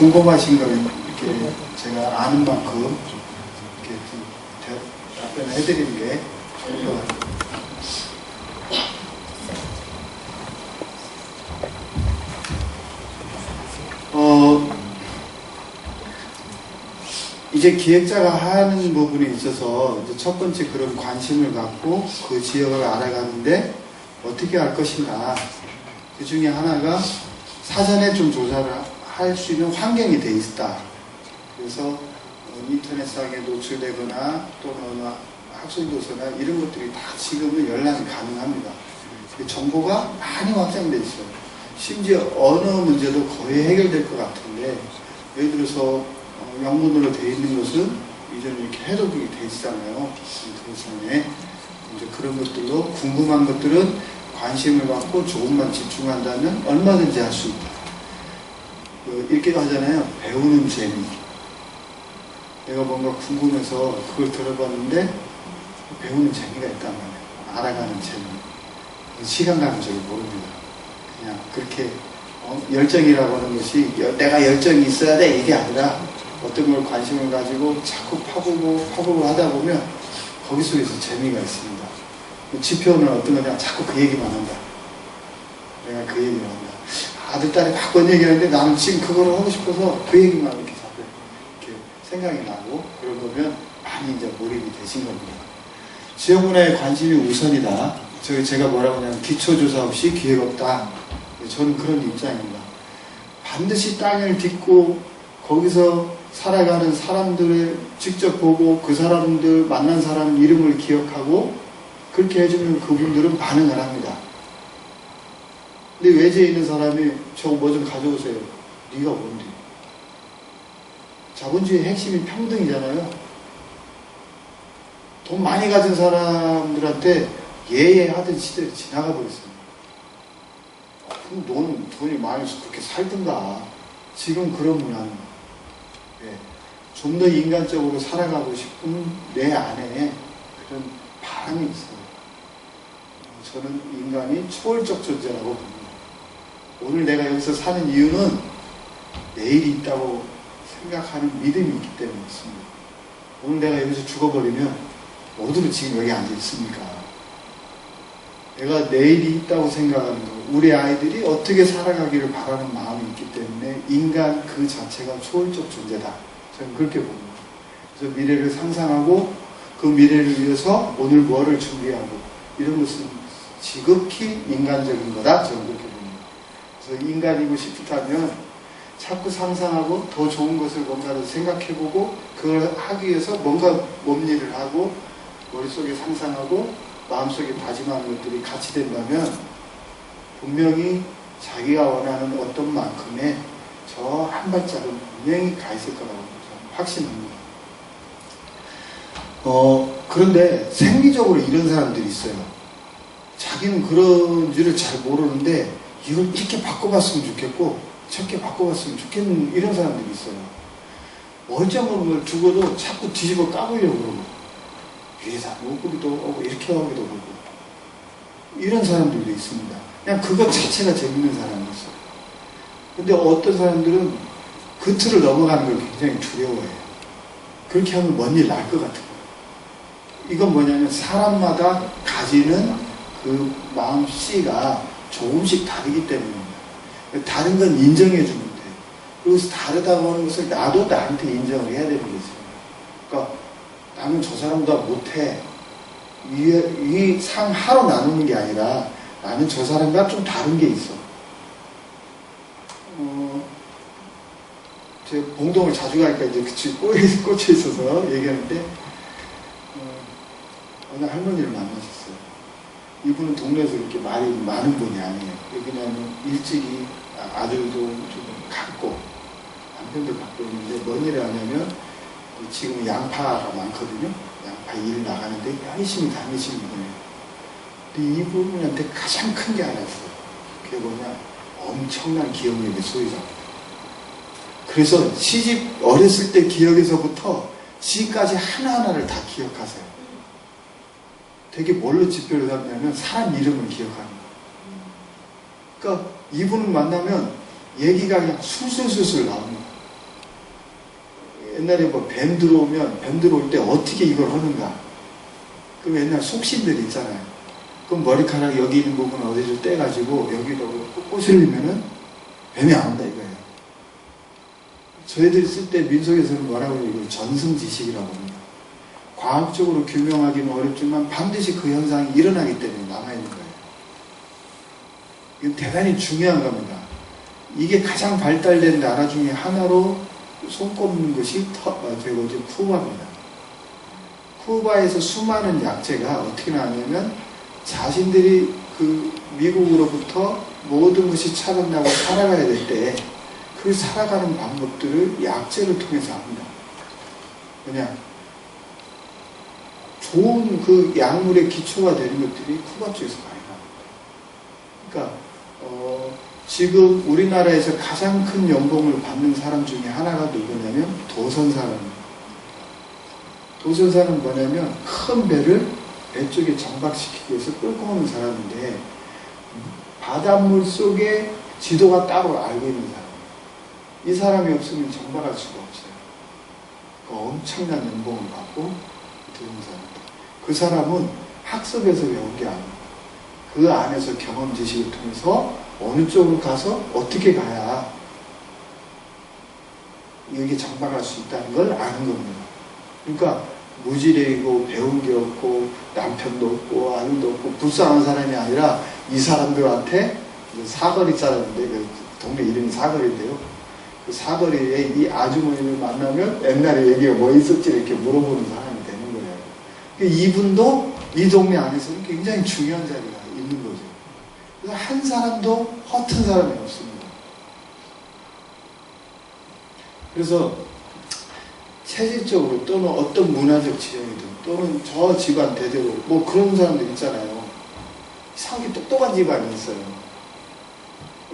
궁금하신 걸 이렇게 제가 아는 만큼 이렇게 좀 답변을 해드리는 게 좋을 것 같아요. 이제 기획자가 하는 부분에 있어서 이제 첫 번째 그런 관심을 갖고 그 지역을 알아가는데 어떻게 할 것인가. 그 중에 하나가 사전에 좀 조사를 할 수 있는 환경이 돼 있다. 그래서 인터넷상에 노출되거나 또는 학술도서나 이런 것들이 다 지금은 열람이 가능합니다. 정보가 많이 확장돼 있어요. 심지어 언어 문제도 거의 해결될 것 같은데, 예를 들어서 영문으로 되어 있는 것은 이전에 이렇게 해독이 돼 있잖아요. 인터넷상에. 이제 그런 것들로 궁금한 것들은 관심을 갖고 조금만 집중한다면 얼마든지 할 수 있다. 이렇게 하잖아요. 배우는 재미. 내가 뭔가 궁금해서 그걸 들어봤는데 배우는 재미가 있단 말이에요. 알아가는 재미. 시간 가는 줄 모릅니다. 그냥 그렇게 열정이라고 하는 것이 내가 열정이 있어야 돼 이게 아니라 어떤 걸 관심을 가지고 자꾸 파보고 하다 보면 거기 속에서 재미가 있습니다. 지표는 어떤 거냐, 자꾸 그 얘기만 한다. 내가 그 얘기만 한다. 아들, 딸이 바꿔 얘기하는데 나는 지금 그거를 하고 싶어서 그 얘기만 이렇게 자꾸 이렇게 생각이 나고, 그러면 많이 이제 몰입이 되신 겁니다. 지역문화에 관심이 우선이다. 제가 뭐라고 하냐면 기초조사 없이 기획 없다. 저는 그런 입장입니다. 반드시 땅을 딛고 거기서 살아가는 사람들을 직접 보고 그 사람들 만난 사람 이름을 기억하고 그렇게 해주면 그분들은 반응을 합니다. 근데 외지에 있는 사람이 저거 뭐 좀 가져오세요. 네가 뭔데? 자본주의의 핵심이 평등이잖아요. 돈 많이 가진 사람들한테 예예하던 시대를 지나가 버렸습니다. 그럼 너는 돈이 많이 있어 그렇게 살든가. 지금 그런 문화입니다. 네. 좀 더 인간적으로 살아가고 싶은 내 안에 그런 바람이 있어요. 저는 인간이 초월적 존재라고 봅니다. 오늘 내가 여기서 사는 이유는 내일이 있다고 생각하는 믿음이 있기 때문에 있습니다. 오늘 내가 여기서 죽어버리면 어디로 지금 여기 앉아 있습니까? 내가 내일이 있다고 생각하는 거, 우리 아이들이 어떻게 살아가기를 바라는 마음이 있기 때문에 인간 그 자체가 초월적 존재다. 저는 그렇게 봅니다. 그래서 미래를 상상하고 그 미래를 위해서 오늘 뭐를 준비하고 이런 것은 지극히 인간적인 거다. 저는 그렇게 봅니다. 그래서 인간이고 싶다면 자꾸 상상하고 더 좋은 것을 뭔가를 생각해보고 그걸 하기 위해서 뭔가 몸 일을 하고 머릿속에 상상하고 마음속에 다짐하는 것들이 같이 된다면 분명히 자기가 원하는 어떤 만큼의 저 한 발짝은 분명히 가 있을 거라고 확신합니다. 그런데 생리적으로 이런 사람들이 있어요. 자기는 그런 줄을 잘 모르는데 이걸 이렇게 바꿔봤으면 좋겠고 저렇게 바꿔봤으면 좋겠는 이런 사람들이 있어요. 멀쩡한 걸 두고도 자꾸 뒤집어 까보려고 그러고 위에다 놓고기도 하고 이렇게 하기도 하고 이런 사람들도 있습니다. 그냥 그것 자체가 재밌는 사람이 있어요. 근데 어떤 사람들은 그 틀을 넘어가는 걸 굉장히 두려워해요. 그렇게 하면 뭔 일 날 것 같은 거예요. 이건 뭐냐면 사람마다 가지는 그 마음씨가 조금씩 다르기 때문입니다. 다른 건 인정해 주면 돼요. 그래서 다르다고 하는 것을 나도 나한테 인정을 해야 되는 거죠. 그러니까 나는 저 사람보다 못해. 이 상하로 나누는 게 아니라 나는 저 사람과 좀 다른 게 있어. 제가 봉동을 자주 가니까 이제 그치 꽂혀 있어서 얘기하는데 어느 할머니를 만나셨어요. 이분은 동네에서 이렇게 말이 많은 분이 아니에요. 그냥 일찍이 아들도 좀 갖고 남편도 갖고 있는데 뭔 일을 하냐면 지금 양파가 많거든요. 양파 일 나가는데 열심히 다니시는 분이에요. 근데 이분한테 가장 큰 게 하나 있어요. 그게 뭐냐, 엄청난 기억력의 소유자입니다. 그래서 시집 어렸을 때 기억에서부터 지금까지 하나하나를 다 기억하세요. 되게 뭘로 지표를 잡냐면 사람 이름을 기억하는 거예요. 그러니까 이분을 만나면 얘기가 그냥 술술술술 나옵니다. 옛날에 뭐 뱀 들어올 때 어떻게 이걸 하는가. 그럼 옛날 속신들 있잖아요. 그럼 머리카락 여기 있는 부분 어디를 떼가지고 여기로 꼬실리면은 뱀이 안 온다 이거예요. 저희들이 쓸 때 민속에서는 뭐라고 해요? 이걸 전승지식이라고 합니다. 과학적으로 규명하기는 어렵지만 반드시 그 현상이 일어나기 때문에 남아있는 거예요. 이건 대단히 중요한 겁니다. 이게 가장 발달된 나라 중에 하나로 손꼽는 것이 쿠바입니다. 쿠바에서 수많은 약재가 어떻게 나왔냐면 자신들이 그 미국으로부터 모든 것이 차단나고 살아가야 될 때 그 살아가는 방법들을 약재를 통해서 합니다. 그냥 좋은 그 약물의 기초가 되는 것들이 쿠바 쪽에서 많이 나옵니다. 그러니까 지금 우리나라에서 가장 큰 연봉을 받는 사람 중에 하나가 누구냐면 도선사입니다. 도선사는 뭐냐면 큰 배를 배 쪽에 정박시키기 위해서 끌고 오는 사람인데 바닷물 속에 지도가 따로 알고 있는 사람. 이 사람이 없으면 정박할 수가 없어요. 그 엄청난 연봉을 받고 들은 사람입니다. 그 사람은 학습에서 배운 게 아니에요. 그 안에서 경험 지식을 통해서 어느 쪽으로 가서 어떻게 가야 여기 정박할 수 있다는 걸 아는 겁니다. 그러니까 무지레이고 배운 게 없고 남편도 없고 아들도 없고 불쌍한 사람이 아니라 이 사람들한테 사거리 사람인데 그 동네 이름이 사거리인데요. 그 사거리에 이 아주머니를 만나면 옛날에 얘기가 뭐 있었지 이렇게 물어보는 사람이 되는 거예요. 이분도 이 동네 안에서는 굉장히 중요한 자리가 있는 거죠. 그래서 한 사람도 허튼 사람이 없습니다. 그래서 체질적으로 또는 어떤 문화적 지형이든 또는 저 집안 대대로 뭐 그런 사람들 있잖아요. 이상하게 똑똑한 집안이 있어요.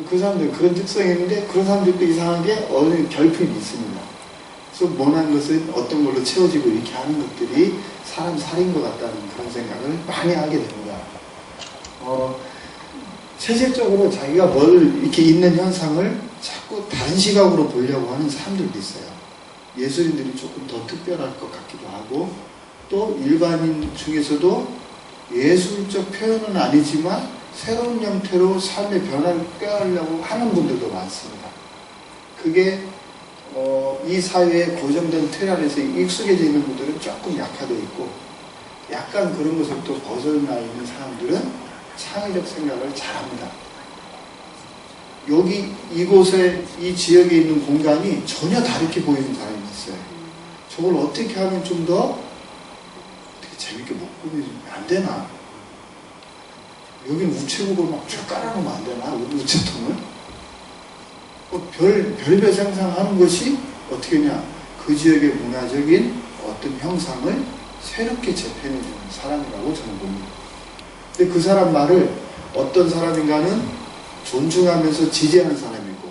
그 사람들 그런 특성이 있는데 그런 사람들도 이상하게 어느 결핍이 있습니다. 그래서 원하는 것은 어떤 걸로 채워지고 이렇게 하는 것들이 사람 살인 것 같다는 그런 생각을 많이 하게 됩니다. 체질적으로 자기가 뭘 이렇게 있는 현상을 자꾸 다른 시각으로 보려고 하는 사람들도 있어요. 예술인들이 조금 더 특별할 것 같기도 하고 또 일반인 중에서도 예술적 표현은 아니지만 새로운 형태로 삶의 변화를 꾀하려고 하는 분들도 많습니다. 그게 이 사회에 고정된 틀 안에서 익숙해져 있는 분들은 조금 약화되어 있고 약간 그런 것을 또 벗어나 있는 사람들은 창의적 생각을 잘합니다. 여기 이곳에 이 지역에 있는 공간이 전혀 다르게 보이는 사람이 있어요. 저걸 어떻게 하면 좀 더 재밌게 못 꾸미면 안 되나? 여기는 우체국을 막 쭉 깔아놓으면 안 되나? 우체통을? 별별 상상하는 것이 어떻게 냐? 그 지역의 문화적인 어떤 형상을 새롭게 재편해주는 사람이라고 저는 봅니다. 근데 그 사람 말을 어떤 사람인가는 존중하면서 지지하는 사람이고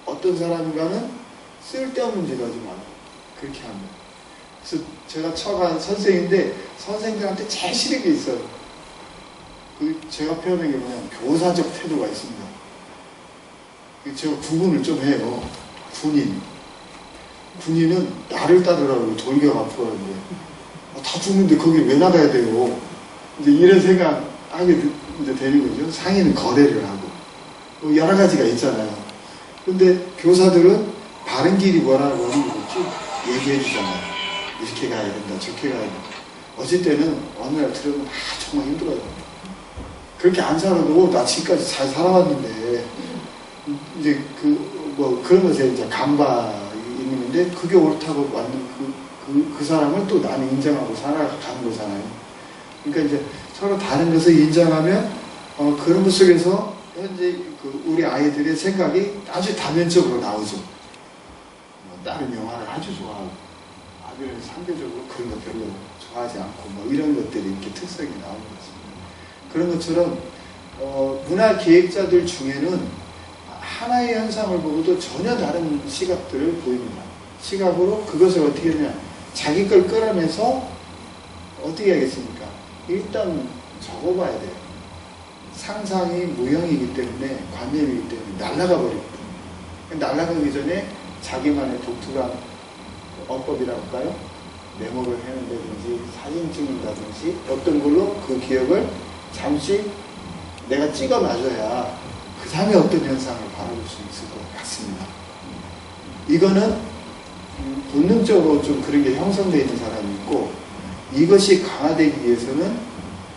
어떤 사람인가는 쓸데없는 짓 하지 마라. 그렇게 합니다. 그래서 제가 처간 선생인데 선생들한테 제일 싫은 게 있어요. 제가 표현한 게 뭐냐면 교사적 태도가 있습니다. 제가 구분을 좀 해요. 군인은 나를 따르라고 돌격 앞으로 하는데 다 죽는데 거기 왜 나가야 돼요? 이제 이런 생각 하게 이제 되는 거죠. 상인은 거래를 하고 뭐 여러 가지가 있잖아요. 근데 교사들은 바른 길이 뭐라고 하는 거지 얘기해 주잖아요. 이렇게 가야 된다, 저렇게 가야 된다. 어쩔 때는 어느 날 들으면 정말 힘들어요. 그렇게 안 살아도 나 지금까지 잘 살아왔는데 이제 그런 것에 이제 간바 있는데 그게 옳다고 맞는 그 사람을 또 나는 인정하고 살아가는 거잖아요. 그러니까 이제 서로 다른 것을 인정하면 그런 것 속에서 현재 우리 아이들의 생각이 아주 다면적으로 나오죠. 다른 영화를 아주 좋아하고 아들은 상대적으로 그런 거 별로 좋아하지 않고 뭐 이런 것들이 이렇게 특성이 나오는 것입니다. 그런 것처럼 문화 기획자들 중에는 하나의 현상을 보고도 전혀 다른 시각들을 보입니다. 시각으로 그것을 어떻게 하냐 자기 걸 끌어내서 어떻게 하겠습니까? 일단 적어봐야 돼요. 상상이 무형이기 때문에 관념이기 때문에 날아가 버립니다. 날아가기 전에 자기만의 독특한 어법이라고 할까요? 메모를 해낸다든지 사진 찍는다든지 어떤 걸로 그 기억을 잠시 내가 찍어 놔줘야 그 다음에 어떤 현상을 바라볼 수 있을 것 같습니다. 이거는 본능적으로 좀 그런 게 형성되어 있는 사람이 있고, 이것이 강화되기 위해서는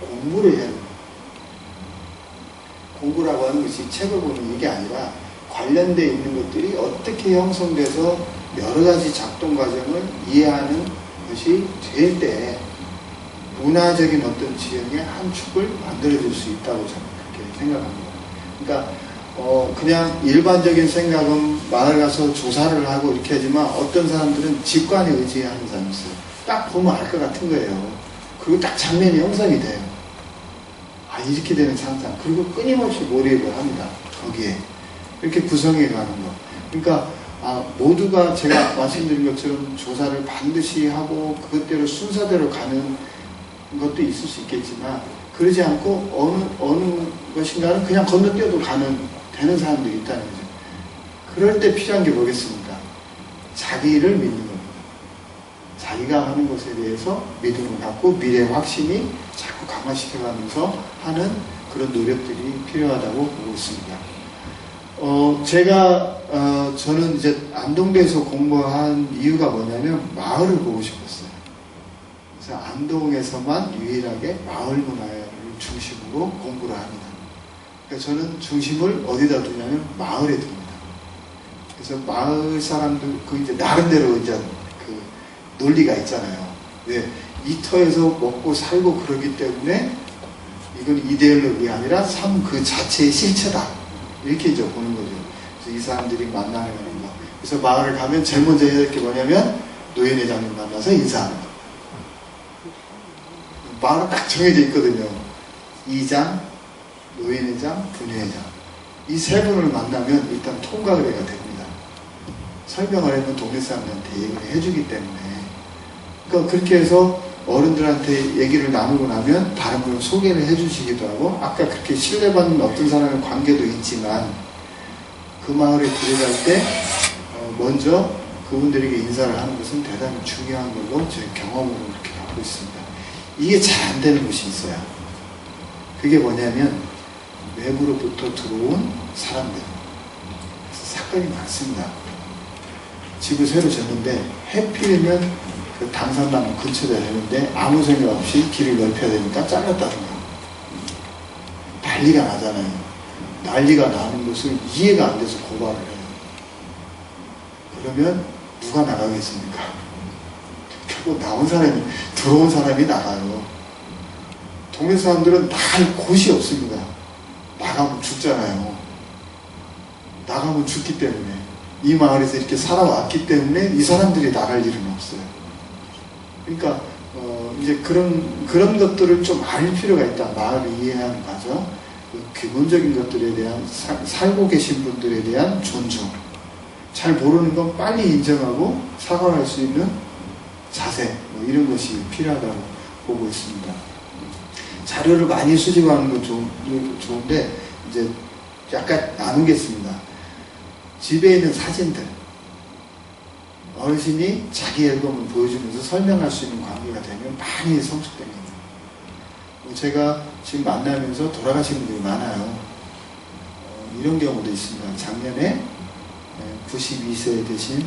공부를 해야 됩니다. 공부라고 하는 것이 책을 보는 이게 아니라 관련되어 있는 것들이 어떻게 형성돼서 여러 가지 작동 과정을 이해하는 것이 될 때 문화적인 어떤 지형의 한 축을 만들어줄 수 있다고 저는 그렇게 생각합니다. 그러니까 그냥 일반적인 생각은 마을 가서 조사를 하고 이렇게 하지만 어떤 사람들은 직관에 의지하는 사람이 있어요. 딱 보면 알 것 같은 거예요. 그리고 딱 장면이 형성이 돼요. 아, 이렇게 되는 상상. 그리고 끊임없이 몰입을 합니다. 거기에. 이렇게 구성해 가는 거. 그러니까 모두가 제가 말씀드린 것처럼 조사를 반드시 하고 그것대로 순서대로 가는 것도 있을 수 있겠지만, 그러지 않고 어느 것인가는 그냥 건너뛰어도 되는 사람들이 있다는 거죠. 그럴 때 필요한 게 뭐겠습니까? 자기를 믿는 겁니다. 자기가 하는 것에 대해서 믿음을 갖고 미래의 확신이 자꾸 강화시켜가면서 하는 그런 노력들이 필요하다고 보고 있습니다. 저는 이제 안동대에서 공부한 이유가 뭐냐면 마을을 보고 싶었어요. 그래서 안동에서만 유일하게 마을 문화를 중심으로 공부를 합니다. 그러니까 저는 중심을 어디다 두냐면 마을에 둡니다. 그래서 마을 사람들, 이제 나름대로 이제 그 논리가 있잖아요. 왜? 이 터에서 먹고 살고 그러기 때문에 이건 이데올로기가 아니라 삶 그 자체의 실체다. 이렇게 이제 보는 거죠. 그래서 이 사람들이 만나는 거. 그래서 마을을 가면 제일 먼저 해야 될 게 뭐냐면 노인회장님 만나서 인사하는 거. 마을은 딱 정해져 있거든요. 이장, 노인회장, 분회장. 이 세 분을 만나면 일단 통과의례가 됩니다. 설명을 하면 동네 사람들한테 얘기를 해주기 때문에. 그러니까 그렇게 해서 어른들한테 얘기를 나누고 나면 다른 분을 소개를 해주시기도 하고, 아까 그렇게 신뢰받는 어떤 사람의 관계도 있지만 그 마을에 들어갈 때 먼저 그분들에게 인사를 하는 것은 대단히 중요한 걸로 제 경험으로 그렇게 갖고 있습니다. 이게 잘 안 되는 곳이 있어요. 그게 뭐냐면 외부로부터 들어온 사람들. 사건이 많습니다. 집을 새로 졌는데 해필이면 그 당산나무 근처에 되는데 아무 생각 없이 길을 넓혀야 되니까 잘랐다든가. 난리가 나잖아요. 난리가 나는 것을 이해가 안 돼서 고발을 해요. 그러면 누가 나가겠습니까? 결국 들어온 사람이 나가요. 동네 사람들은 나갈 곳이 없습니다. 나가면 죽잖아요. 나가면 죽기 때문에, 이 마을에서 이렇게 살아왔기 때문에 이 사람들이 나갈 일은 없어요. 그러니까 이제 그런 것들을 좀 알 필요가 있다. 마을을 이해하는 과정, 기본적인 것들에 대한 살고 계신 분들에 대한 존중, 잘 모르는 건 빨리 인정하고 사과할 수 있는 자세, 이런 것이 필요하다고 보고 있습니다. 자료를 많이 수집하는 건 좋은데 이제 약간 나누겠습니다. 집에 있는 사진들, 어르신이 자기 앨범을 보여주면서 설명할 수 있는 관계가 되면 많이 성숙됩니다. 제가 지금 만나면서 돌아가신 분들이 많아요. 이런 경우도 있습니다. 작년에 92세 되신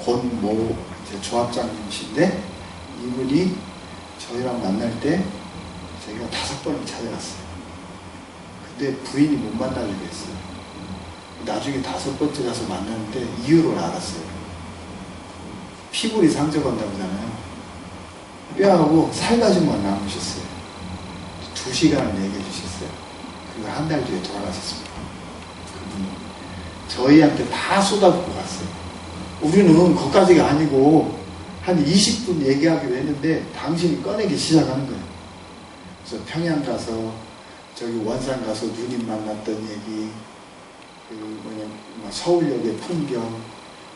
권모 조합장님이신데, 이분이 저희랑 만날 때 저희가 5번을 찾아갔어요. 근데 부인이 못 만나려고 했어요. 나중에 5번째 가서 만났는데 이유를 알았어요. 피골이 상처받는다고 하잖아요. 뼈하고 살 가지고만 남으셨어요. 2시간을 얘기해 주셨어요. 그리고 한 달 뒤에 돌아가셨습니다. 그분이 저희한테 다 쏟아붓고 갔어요. 우리는 거기까지가 아니고 한 20분 얘기하기로 했는데 당신이 꺼내기 시작하는 거예요. 그래서 평양 가서 저기 원산 가서 누님 만났던 얘기, 서울역의 풍경,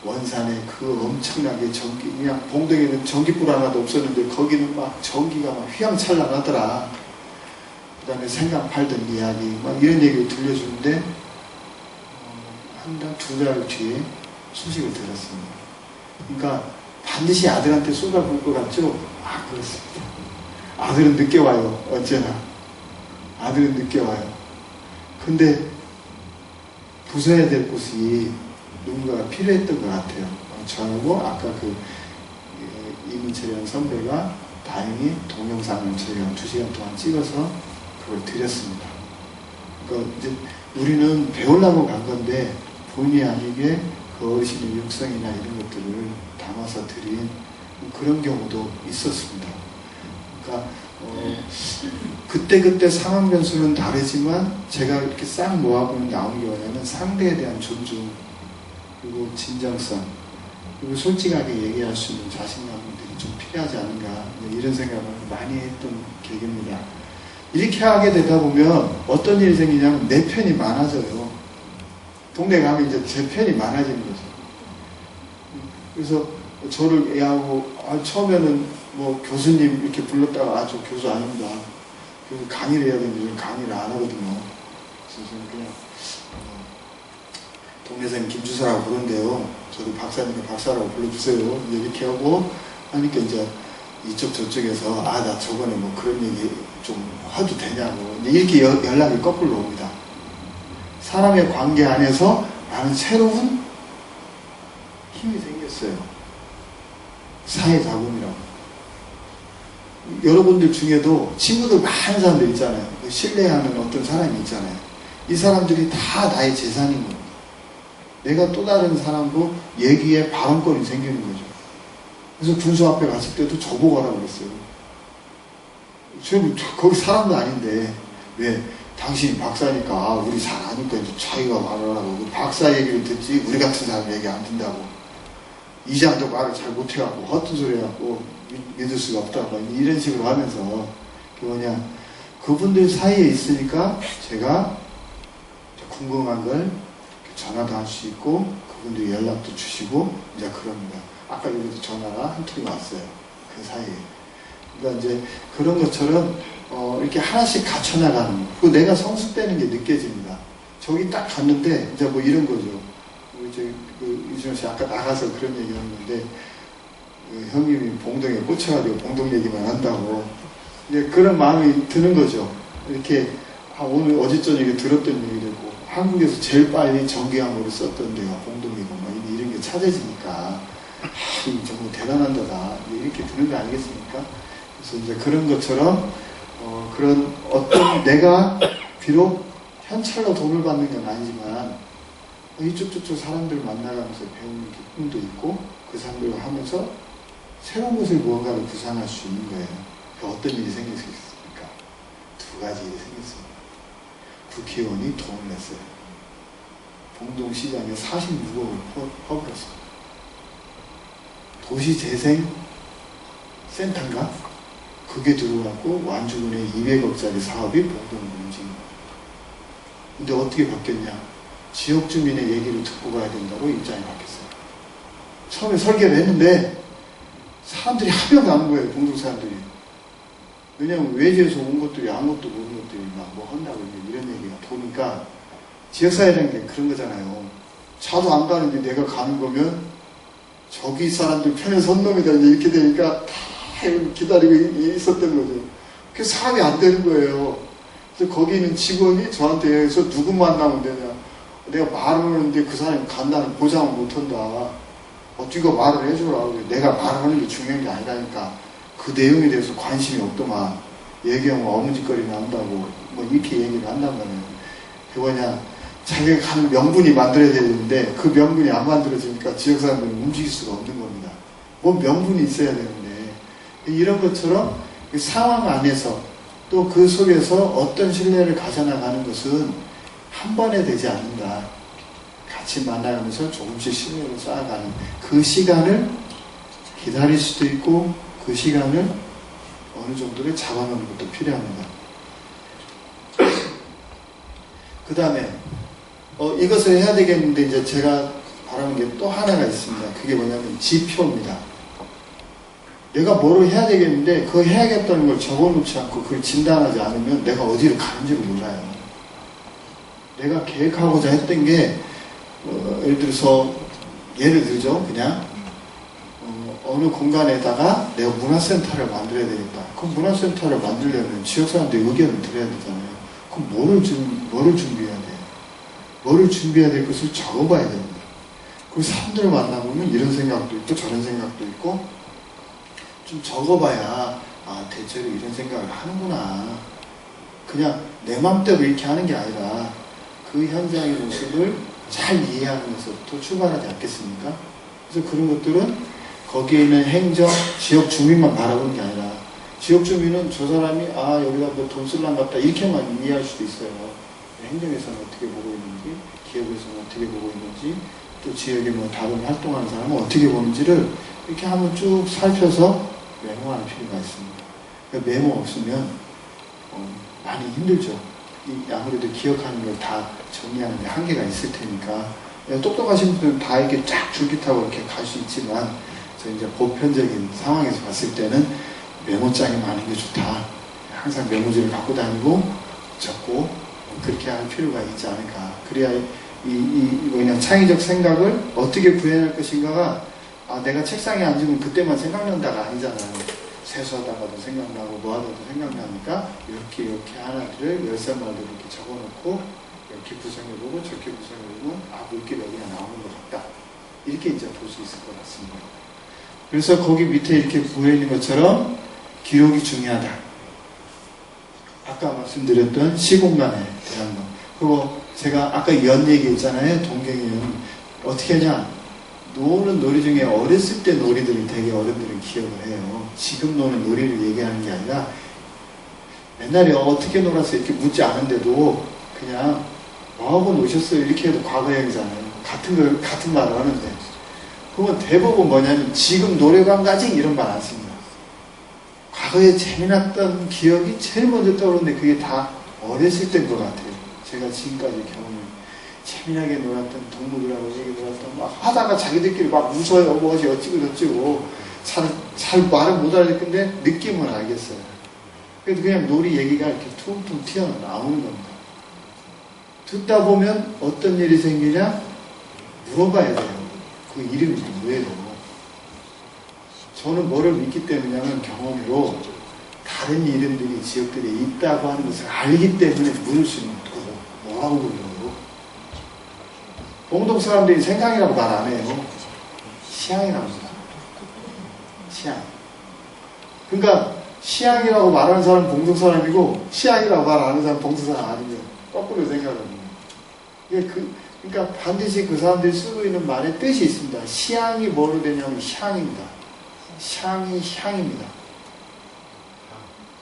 원산에 그 엄청나게 그냥 봉동에는 전기불 하나도 없었는데 거기는 막 전기가 막 휘황찬란하더라. 그 다음에 생강 팔던 이야기, 막 이런 얘기를 들려주는데, 한 달, 2달 뒤에 소식을 들었습니다. 그러니까 반드시 아들한테 쏟아부을 것 같죠? 아, 그렇습니다. 아들은 늦게 와요. 언제나. 아들은 늦게 와요. 근데 부숴야 될 곳이 누군가가 필요했던 것 같아요. 저하고 아까 그 이문철이라는 선배가 다행히 동영상을 저희가 2시간 동안 찍어서 그걸 드렸습니다. 그러니까 이제 우리는 배우려고 간 건데 본의 아니게 그 어르신의 육성이나 이런 것들을 담아서 드린 그런 경우도 있었습니다. 그러니까 그때그때 상황 변수는 다르지만 제가 이렇게 싹 모아보는 나오는 게 뭐냐면 상대에 대한 존중, 그리고 진정성, 그리고 솔직하게 얘기할 수 있는 자신감들이 좀 필요하지 않은가, 이런 생각을 많이 했던 계기입니다. 이렇게 하게 되다 보면 어떤 일이 생기냐면 내 편이 많아져요. 동네 가면 이제 제 편이 많아지는 거죠. 그래서 저를 얘하고 처음에는 뭐 교수님 이렇게 불렀다가 저 교수 아닙니다. 그래서 강의를 해야 되는데 강의를 안 하거든요. 그래서 그냥 동네생 김주사라고 부른대요. 저도 박사니까 박사라고 불러주세요. 이렇게 하고 하니까 이제 이쪽 저쪽에서 나 저번에 뭐 그런 얘기 좀 해도 되냐고 이렇게 연락이 거꾸로 옵니다. 사람의 관계 안에서 나는 새로운 힘이 생겼어요. 사회자금이라고. 여러분들 중에도 친구들 많은 사람들 있잖아요. 신뢰하는 어떤 사람이 있잖아요. 이 사람들이 다 나의 재산인 겁니다. 내가 또 다른 사람도 얘기에 발언권이 생기는 거죠. 그래서 군수 앞에 갔을 때도 저보고 하라고 그랬어요. 저는 거기 사람도 아닌데 왜 당신이 박사니까 우리 잘 아니까 이제 자기가 말을 하고 박사 얘기를 듣지 우리 같은 사람 얘기 안 듣는다고. 이장도 말을 잘 못해갖고 헛된 소리 해갖고 믿을 수가 없다고 이런 식으로 하면서 뭐냐 그분들 사이에 있으니까 제가 궁금한 걸 전화도 할 수 있고 그분들이 연락도 주시고 이제 그럽니다. 아까 여기도 전화가 한 통이 왔어요. 그 사이에. 그러니까 이제 그런 것처럼 이렇게 하나씩 갖춰나가는 거. 그리고 내가 성숙되는 게 느껴집니다. 저기 딱 갔는데 이제 뭐 이런 거죠. 이제 이준호 씨 아까 나가서 그런 얘기 했는데 형님이 봉동에 꽂혀가지고 봉동 얘기만 한다고 이제 그런 마음이 드는 거죠. 이렇게 오늘 어제 저녁에 들었던 얘기도 있고 한국에서 제일 빨리 전기항으로 썼던 데가 봉동이고 막 이런 게 찾아지니까 정말 대단한 데다 이렇게 드는 거 아니겠습니까? 그래서 이제 그런 것처럼 그런 어떤 내가 비록 현찰로 돈을 받는 건 아니지만 이쪽저쪽 사람들 만나가면서 배우는 기쁨도 있고 그 사람들과 하면서 새로운 것을 무언가를 구상할 수 있는 거예요. 어떤 일이 생길 수 있습니까? 두 가지 일이 생겼습니다. 국회의원이 돈을 냈어요. 봉동시장에 46억을 퍼부었습니다. 도시재생센터인가? 그게 들어왔고 완주군의 200억짜리 사업이 봉동을 움직인 거예요. 근데 어떻게 바뀌었냐? 지역 주민의 얘기를 듣고 가야 된다고 입장이 바뀌었어요. 처음에 설계를 했는데 사람들이 한 명도 안 온 거예요. 봉동 사람들이. 왜냐면 외지에서 온 것들이 아무것도 모르는 것들이 막 뭐 한다고 이런 얘기가 도니까 지역사회라는 게 그런 거잖아요. 차도 안 가는데 내가 가는 거면 저기 사람들 편에 선 놈이다 이렇게 되니까 다 기다리고 있었던 거죠. 그래서 사람이 안 되는 거예요. 그래서 거기 있는 직원이 저한테 여기서 누구 만나면 되냐. 내가 말을 하는데 그 사람이 간다는 보장을 못한다. 어찌가 말을 해주라. 내가 말을 하는 게 중요한 게 아니라니까. 그 내용에 대해서 관심이 없더만. 얘기하면 어문짓거리 난다고. 뭐 이렇게 얘기를 한단 말이에요. 그 뭐냐. 자기가 가는 명분이 만들어져야 되는데 그 명분이 안 만들어지니까 지역 사람들은 움직일 수가 없는 겁니다. 뭐 명분이 있어야 되는데. 이런 것처럼 상황 안에서 또 그 속에서 어떤 신뢰를 가져나가는 것은 한 번에 되지 않는다. 같이 만나가면서 조금씩 신뢰를 쌓아가는 그 시간을 기다릴 수도 있고 그 시간을 어느 정도로 잡아놓는 것도 필요합니다. 그 다음에 이것을 해야 되겠는데 이제 제가 바라는 게 또 하나가 있습니다. 그게 뭐냐면 지표입니다. 내가 뭐를 해야 되겠는데 그거 해야겠다는 걸 적어놓지 않고 그걸 진단하지 않으면 내가 어디를 가는지를 몰라요. 내가 계획하고자 했던 게 예를 들어서 예를 들죠. 그냥 어느 공간에다가 내가 문화센터를 만들어야 되겠다. 그럼 문화센터를 만들려면 지역 사람들의 의견을 들어야 되잖아요. 그럼 뭐를 준비해야 돼? 뭐를 준비해야 될 것을 적어봐야 됩니다. 그 사람들을 만나보면 이런 생각도 있고 저런 생각도 있고 좀 적어봐야 대체로 이런 생각을 하는구나. 그냥 내 맘대로 이렇게 하는 게 아니라 그 현장의 모습을 잘 이해하면서부터 출발하지 않겠습니까? 그래서 그런 것들은 거기에 있는 행정, 지역 주민만 바라보는 게 아니라 지역 주민은 저 사람이 여기다 뭐 돈 쓸란 같다 이렇게만 이해할 수도 있어요. 행정에서는 어떻게 보고 있는지, 기업에서는 어떻게 보고 있는지, 또 지역에 뭐 다른 활동하는 사람은 어떻게 보는지를 이렇게 한번 쭉 살펴서 메모할 필요가 있습니다. 그러니까 메모 없으면 많이 힘들죠. 아무래도 기억하는 걸 다 정리하는 데 한계가 있을 테니까 똑똑하신 분들은 다 이렇게 쫙 줄기타고 이렇게 갈 수 있지만 저 이제 보편적인 상황에서 봤을 때는 메모장이 많은 게 좋다. 항상 메모지를 갖고 다니고 적고 그렇게 할 필요가 있지 않을까. 그래야 그냥 창의적 생각을 어떻게 구현할 것인가가 내가 책상에 앉으면 그때만 생각난다가 아니잖아요. 세수하다가도 생각나고 뭐하다도 생각나니까 이렇게 하나들을 13마디로 이렇게 적어놓고 이렇게 구성해보고 저렇게 구성해보면 물길 여기가 나오는 것 같다. 이렇게 이제 볼 수 있을 것 같습니다. 그래서 거기 밑에 이렇게 보여있는 것처럼 기록이 중요하다. 아까 말씀드렸던 시공간에 대한 것. 그리고 제가 아까 연 얘기했잖아요. 동경이는 어떻게 하냐. 노는 놀이 중에 어렸을 때 놀이들을 되게 어른들은 기억을 해요. 지금 노는 놀이를 얘기하는 게 아니라 옛날에 어떻게 놀았어 이렇게 묻지 않은데도 그냥 뭐하고 노셨어요 이렇게 해도 과거 얘기잖아요. 같은 말을 하는데 그건 대부분 뭐냐면 지금 노래방 가지 이런 말 안 씁니다. 과거에 재미났던 기억이 제일 먼저 떠오르는데 그게 다 어렸을 때인 것 같아요. 제가 지금까지 경험을 재미나게 놀았던 동무들하고 얘기 놀았던 막 하다가 자기들끼리 막 웃어요. 뭐지 어찌고 저찌고 잘 말을 못 알아듣는데 느낌은 알겠어요. 그래도 그냥 놀이 얘기가 이렇게 퉁퉁 튀어나오는 겁니다. 듣다 보면 어떤 일이 생기냐 물어봐야 돼요. 그 이름이 뭐예요? 저는 뭐를 믿기 때문이냐면 경험으로 다른 이름들이 지역들에 있다고 하는 것을 알기 때문에 물을 수 있는 거고 뭐라고 그러고 봉동 사람들이 생강이라고 말 안 해요. 시향이라고 합니다. 시향. 그러니까 시향이라고 말하는 사람은 봉동 사람이고 시향이라고 말 안 하는 사람은 봉동 사람 아니에요. 거꾸로 생각합니다. 그러니까 반드시 그 사람들이 쓰고 있는 말의 뜻이 있습니다. 시향이 뭐로 되냐면 향입니다. 향이 향입니다.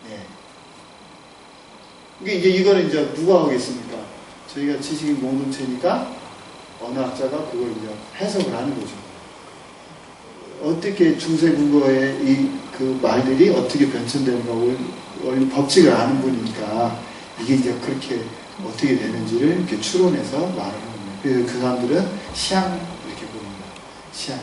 네. 이게 이거는 이제 누가 하겠습니까? 저희가 지식인 공동체니까 어느 학자가 그걸 이제 해석을 하는 거죠. 어떻게 중세 국어의 그 말들이 어떻게 변천되는가 원래 법칙을 아는 분이니까 이게 이제 그렇게 어떻게 되는지를 이렇게 추론해서 말을 하는 거예요. 그래서 그 사람들은 시향 이렇게 부릅니다. 시향.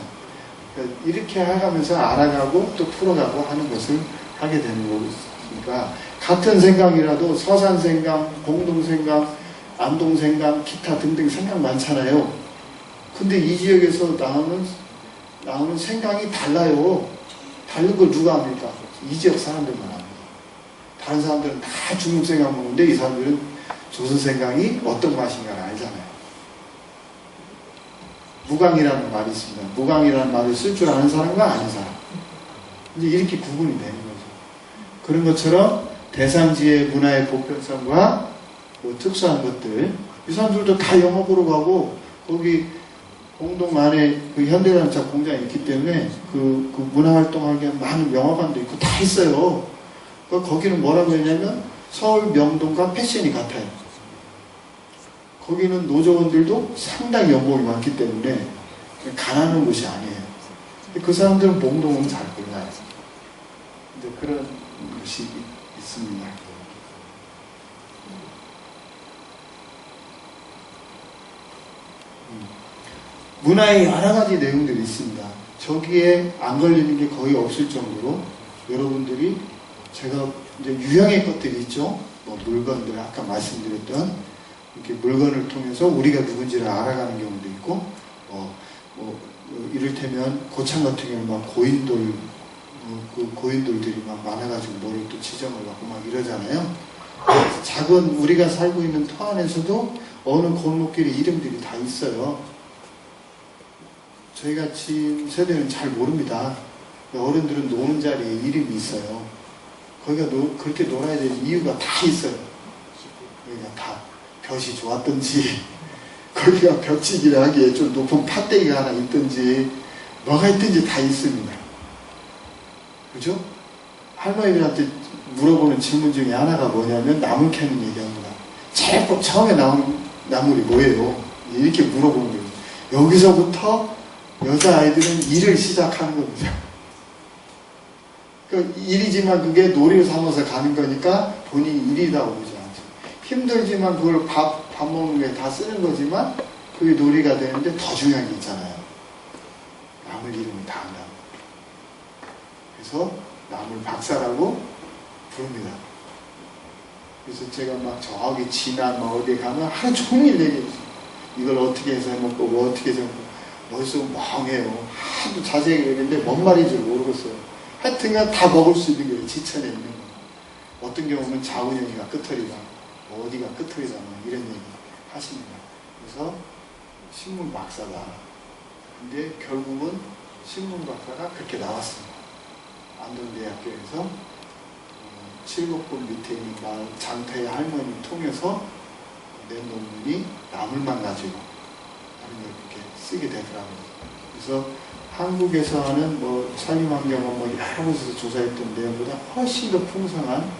그러니까 이렇게 해가면서 알아가고 또 풀어가고 하는 것을 하게 되는 거니까 같은 생강이라도 서산생강, 공동생강, 안동생강, 기타 등등 생강 많잖아요. 근데 이 지역에서 나오는 생강이 달라요. 다른 걸 누가 합니까? 이 지역 사람들만 합니다. 다른 사람들은 다 중국생강 먹는데 이 사람들은 조선생강이 어떤 맛인가를 알잖아요. 무강이라는 말이 있습니다. 무강이라는 말을 쓸 줄 아는 사람과 아는 사람. 이제 이렇게 구분이 되는 거죠. 그런 것처럼 대상지의 문화의 보편성과 뭐 특수한 것들, 이 사람들도 다 영화 보러 가고 거기 공동 안에 그 현대자동차 공장이 있기 때문에 그 문화활동하기 위한 많은 영화관도 있고 다 있어요. 그러니까 거기는 뭐라고 했냐면 서울 명동과 패션이 같아요. 거기는 노조원들도 상당히 연봉이 많기 때문에 가난한 곳이 아니에요. 그 사람들은 몽동은 잘 몰라요. 근데 그런 것이 있습니다. 문화의 여러 가지 내용들이 있습니다. 저기에 안 걸리는 게 거의 없을 정도로 여러분들이 제가 이제 유형의 것들이 있죠. 뭐 물건들 아까 말씀드렸던 이렇게 물건을 통해서 우리가 누군지를 알아가는 경우도 있고 이를테면 고창 같은 경우는 막 고인돌, 그 고인돌들이 막 많아가지고 뭐를 또 지정을 받고 막 이러잖아요. 작은 우리가 살고 있는 터 안에서도 어느 골목길에 이름들이 다 있어요. 저희 같이 세대는 잘 모릅니다. 어른들은 노는 자리에 이름이 있어요. 거기가 그렇게 놀아야 되는 이유가 다 있어요. 여기가 다 볕이 좋았던지, 거기가 벽지기를 하기에 좀 높은 팥대기가 하나 있든지, 뭐가 있든지 다 있습니다. 그죠? 할머니들한테 물어보는 질문 중에 하나가 뭐냐면 나물 캐는 얘기합니다. 제일 처음에 나온 나물이 뭐예요? 이렇게 물어보는 거예요. 여기서부터 여자아이들은 일을 시작하는 겁니다. 그 일이지만 그게 놀이를 삼아서 가는 거니까 본인이 일이라고 보지 않죠. 힘들지만 그걸 밥 먹는 게 다 쓰는 거지만 그게 놀이가 되는데 더 중요한 게 있잖아요. 나물 이름을 다 한다. 그래서 나물 박사라고 부릅니다. 그래서 제가 막 저기 진안 막 어디에 가면 하루 종일 얘기해요. 이걸 어떻게 해서 해먹고 뭐 어떻게 해서 해먹고 머릿속은 멍해요. 하도 자세히 얘기했는데 뭔 말인지 모르겠어요. 하여튼간 다 먹을 수 있는 거예요. 지천에 있는 거. 어떤 경우는 자운형이가 끄터리다, 어디가 끄터리다 이런 얘기 하십니다. 그래서 신문 박사다. 근데 결국은 신문 박사가 그렇게 나왔습니다. 안동대학교에서 칠곡군 밑에 있는 마을 장태의 할머니 통해서 낸 논문이 나물만 가지고 하는 걸 그렇게 쓰게 되더라고요. 그래서 한국에서 하는 뭐 산림환경원 뭐 여러 곳에서 조사했던 내용보다 훨씬 더 풍성한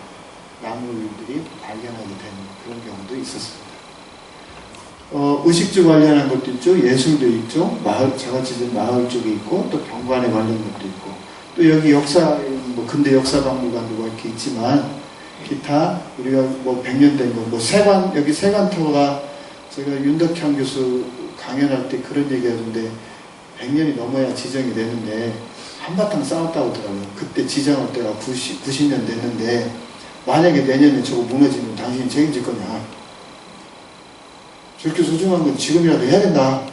나물들이 발견하게 되는 그런 경우도 있었습니다. 의식주 관련한 것도 있죠. 예술도 있죠. 마을, 자가치전 마을 쪽에 있고 또 병관에 관련 것도 있고 또 여기 역사, 뭐 근대 역사박물관도 뭐 이렇게 있지만 기타 우리가 뭐 100년 된 거, 뭐 세관, 여기 세관터가 제가 윤덕형 교수 강연할 때 그런 얘기 하던데 100년이 넘어야 지정이 되는데 한바탕 싸웠다고 하더라고요. 그때 지정할 때가 90년 됐는데 만약에 내년에 저거 무너지면 당신이 책임질 거냐. 저렇게 소중한 건 지금이라도 해야 된다.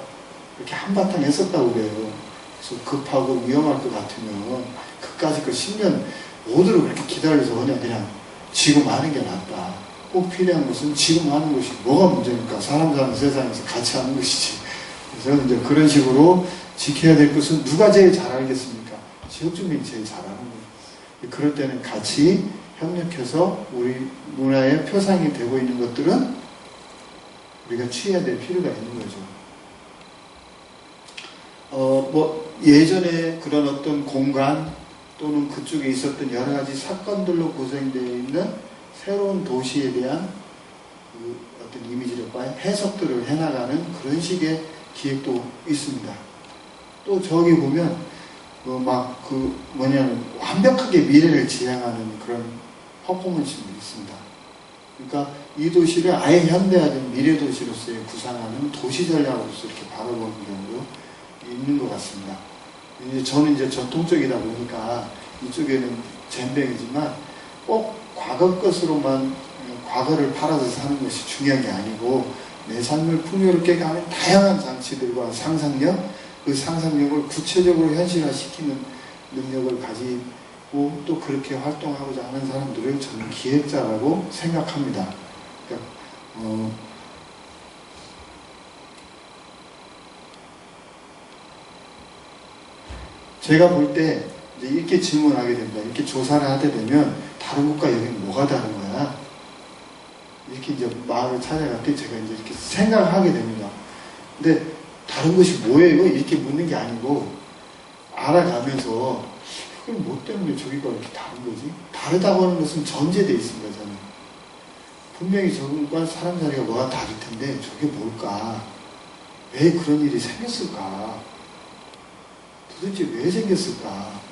이렇게 한바탕 했었다고 그래요. 그래서 급하고 위험할 것 같으면 그까짓 거 10년 모두를 그렇게 기다려서 그냥 지금 하는 게 낫다. 꼭 필요한 것은 지금 하는 것이 뭐가 문제입니까? 사람 사는 세상에서 같이 하는 것이지. 그래서 이제 그런 식으로 지켜야 될 것은 누가 제일 잘 알겠습니까? 지역 주민이 제일 잘 아는 거예요. 그럴 때는 같이 협력해서 우리 문화의 표상이 되고 있는 것들은 우리가 취해야 될 필요가 있는 거죠. 뭐 예전에 그런 어떤 공간 또는 그쪽에 있었던 여러 가지 사건들로 구성되어 있는 새로운 도시에 대한 그 어떤 이미지력과 해석들을 해나가는 그런 식의 기획도 있습니다. 또 저기 보면 막 그 뭐냐면 완벽하게 미래를 지향하는 그런 퍼포먼스도 있습니다. 그러니까 이 도시를 아예 현대화된 미래 도시로서의 구상하는 도시 전략으로서 이렇게 바라보는 경우도 있는 것 같습니다. 이제 저는 이제 전통적이다 보니까 이쪽에는 젠뱅이지만 꼭 과거 것으로만 과거를 팔아서 사는 것이 중요한 게 아니고 내 삶을 풍요롭게 하는 다양한 장치들과 상상력, 그 상상력을 구체적으로 현실화시키는 능력을 가지고 또 그렇게 활동하고자 하는 사람들을 저는 기획자라고 생각합니다. 그러니까 제가 볼 때 이렇게 질문하게 됩니다. 이렇게 조사를 하게 되면 다른 곳과 여기는 뭐가 다른 거야? 이렇게 이제 마을을 찾아갈 때 제가 이제 이렇게 생각하게 됩니다. 근데 다른 것이 뭐예요? 이렇게 묻는 게 아니고 알아가면서 그럼 뭐 때문에 저기가 이렇게 다른 거지? 다르다고 하는 것은 전제되어 있습니다. 저는 분명히 저분과 사람 자리가 뭐가 다를 텐데 저게 뭘까? 왜 그런 일이 생겼을까? 도대체 왜 생겼을까?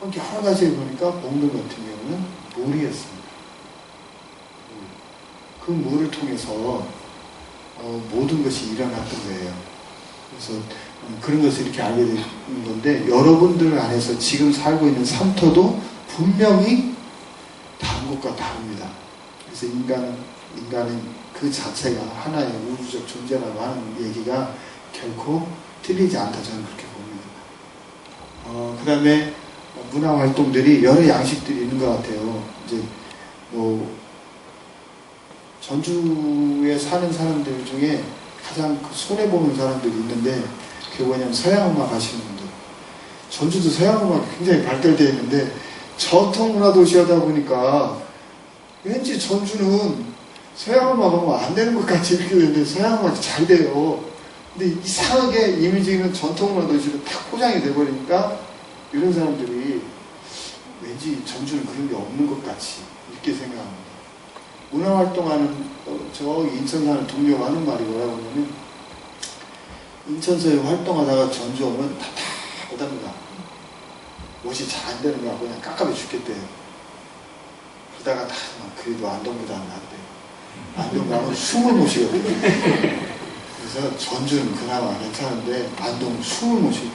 여러 가지 해보니까 목록 같은 경우는 물이었습니다. 그 물을 통해서 모든 것이 일어났던 거예요. 그래서 그런 것을 이렇게 알게 되는 건데 여러분들 안에서 지금 살고 있는 삼터도 분명히 다른 것과 다릅니다. 그래서 인간은 그 자체가 하나의 우주적 존재라고 하는 얘기가 결코 틀리지 않다 저는 그렇게 봅니다. 그 다음에 문화 활동들이 여러 양식들이 있는 것 같아요. 이제 뭐 전주에 사는 사람들 중에 가장 손해보는 사람들이 있는데 그게 뭐냐면 서양음악 하시는 분들. 전주도 서양음악이 굉장히 발달되어 있는데 전통문화도시하다 보니까 왠지 전주는 서양음악 하면 안 되는 것 같이 이렇게 되는데 서양음악이 잘 돼요. 근데 이상하게 이미지는 전통문화도시로 딱 포장이 돼버리니까 이런 사람들이 왠지 전주는 그런 게 없는 것 같이 이렇게 생각합니다. 문화활동하는 저기 인천 사는 동료가 하는 말이 뭐라고 하냐면 인천서에 활동하다가 전주 오면 답답하답니다. 옷이 잘 안 되는 거 같고 그냥 깝깝해 죽겠대요. 그러다가 다 그래도 안동보다는 낫대요. 안동 가면 숨을 못 쉬거든요. 그래서 전주는 그나마 괜찮은데 안동 숨을 못 쉬고